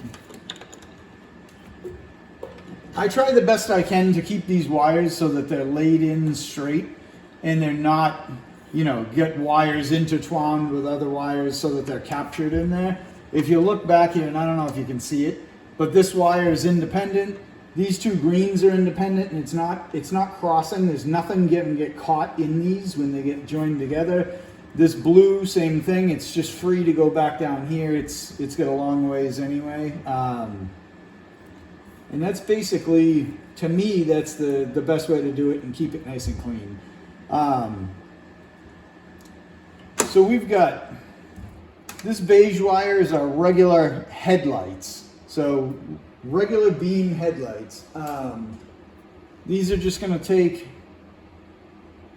I try the best I can to keep these wires so that they're laid in straight and they're not, you know, get wires intertwined with other wires so that they're captured in there. If you look back here, and I don't know if you can see it, but this wire is independent. These two greens are independent, and it's not crossing. There's nothing get caught in these when they get joined together. This blue, same thing. It's just free to go back down here. It's got a long ways anyway. And that's basically, to me, that's the best way to do it and keep it nice and clean. So we've got this beige wire is our regular headlights. So regular beam headlights. These are just going to take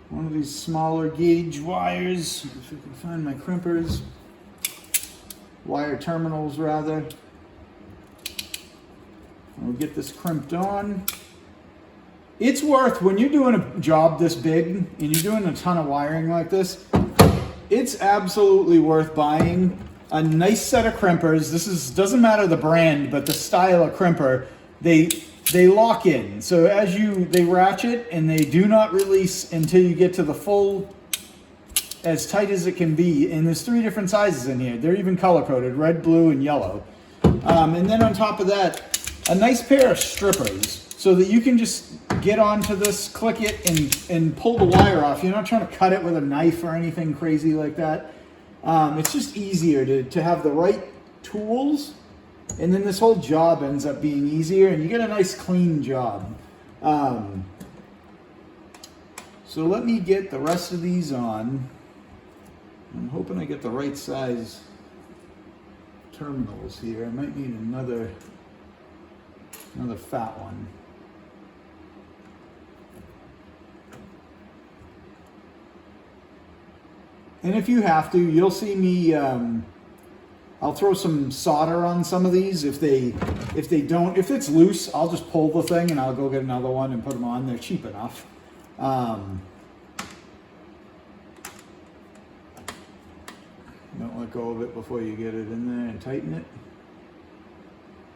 one of these smaller gauge wires, if I can find my crimpers, wire terminals rather. We'll get this crimped on. It's worth, when you're doing a job this big and you're doing a ton of wiring like this, it's absolutely worth buying a nice set of crimpers. Doesn't matter the brand, but the style of crimper, they lock in. So they ratchet and they do not release until you get to the full, as tight as it can be. And there's 3 different sizes in here. They're even color coded, red, blue, and yellow. And then on top of that, a nice pair of strippers so that you can just get onto this, click it, and pull the wire off. You're not trying to cut it with a knife or anything crazy like that. It's just easier to have the right tools, and then this whole job ends up being easier, and you get a nice clean job. So let me get the rest of these on. I'm hoping I get the right size terminals here. I might need another fat one. And if you have to, you'll see me, I'll throw some solder on some of these. If it's loose, I'll just pull the thing and I'll go get another one and put them on. They're cheap enough. Don't let go of it before you get it in there and tighten it.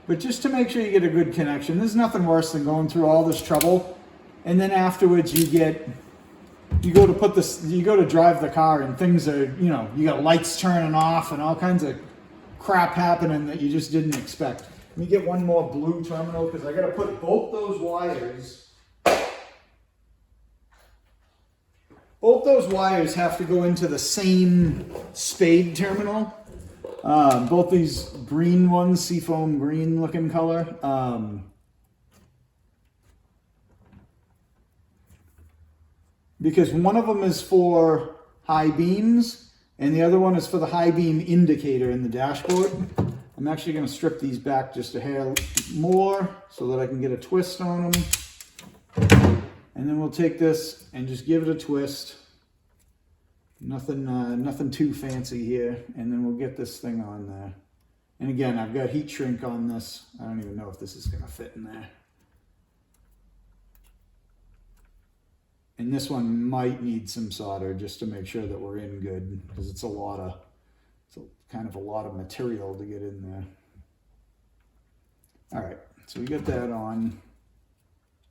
But just to make sure you get a good connection, there's nothing worse than going through all this trouble and then afterwards you go to drive the car and things are, you got lights turning off and all kinds of crap happening that you just didn't expect. Let me get one more blue terminal because I got to put both those wires. Both those wires have to go into the same spade terminal. Both these green ones, seafoam green looking color. Because one of them is for high beams and the other one is for the high beam indicator in the dashboard. I'm actually going to strip these back just a hair more so that I can get a twist on them. And then we'll take this and just give it a twist. Nothing too fancy here. And then we'll get this thing on there. And again, I've got heat shrink on this. I don't even know if this is going to fit in there. And this one might need some solder just to make sure that we're in good, because it's kind of a lot of material to get in there. All right, so we get that on.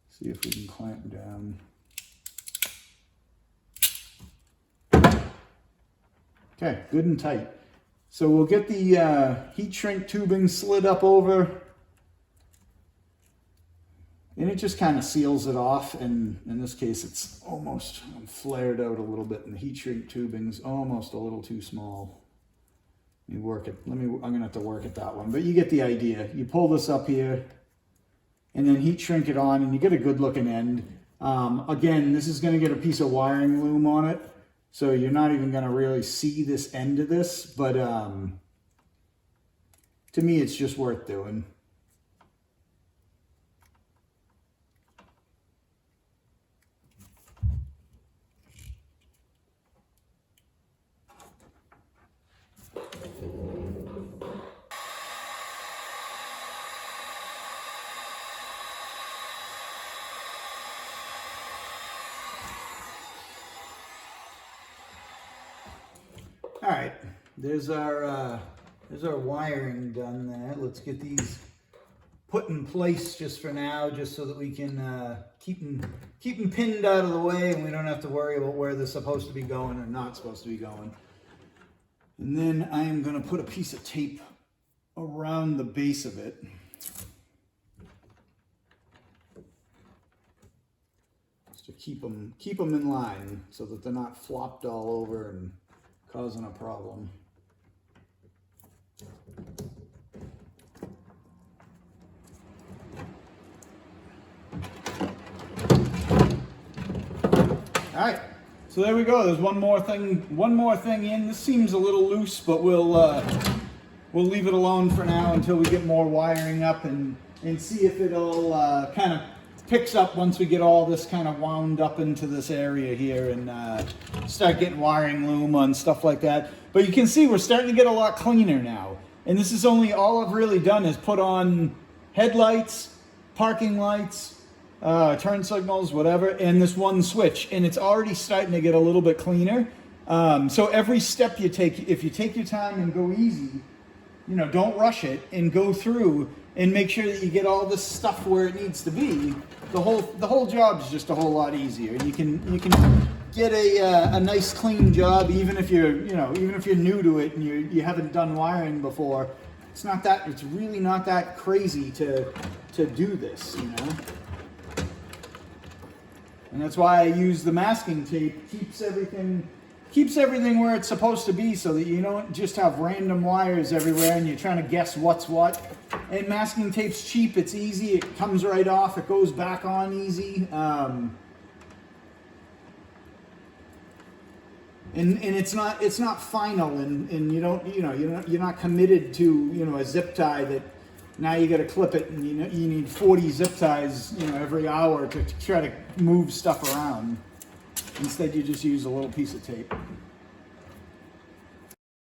See if we can clamp down. Okay, good and tight. So we'll get the heat shrink tubing slid up over. And it just kind of seals it off, and in this case it's almost flared out a little bit, and the heat shrink tubing's almost a little too small. Let me work it. I'm gonna have to work at that one, but you get the idea. You pull this up here, and then heat shrink it on, and you get a good looking end. Again, this is gonna get a piece of wiring loom on it, so you're not even gonna really see this end of this, but to me it's just worth doing. All right, there's our wiring done there. Let's get these put in place just for now, just so that we can keep them pinned out of the way and we don't have to worry about where they're supposed to be going or not supposed to be going. And then I am going to put a piece of tape around the base of it. Just to keep them in line so that they're not flopped all over and causing a problem. All right, so there we go. There's one more thing in. This seems a little loose, but we'll leave it alone for now until we get more wiring up and see if it'll kind of picks up once we get all this kind of wound up into this area here and start getting wiring loom on stuff like that. But you can see we're starting to get a lot cleaner now. And this is all I've really done is put on headlights, parking lights, turn signals, whatever, and this one switch. And it's already starting to get a little bit cleaner. So every step you take, if you take your time and go easy, don't rush it and go through and make sure that you get all this stuff where it needs to be. The whole job is just a whole lot easier. You can get a nice clean job even if you're new to it and you haven't done wiring before. It's really not that crazy to do this, And that's why I use the masking tape. Keeps everything where it's supposed to be so that you don't just have random wires everywhere and you're trying to guess what's what. And masking tape's cheap, it's easy, it comes right off, it goes back on easy. And it's not final, and you don't, you're not committed to, a zip tie that now you got to clip it, and you need 40 zip ties, every hour to try to move stuff around. Instead, you just use a little piece of tape.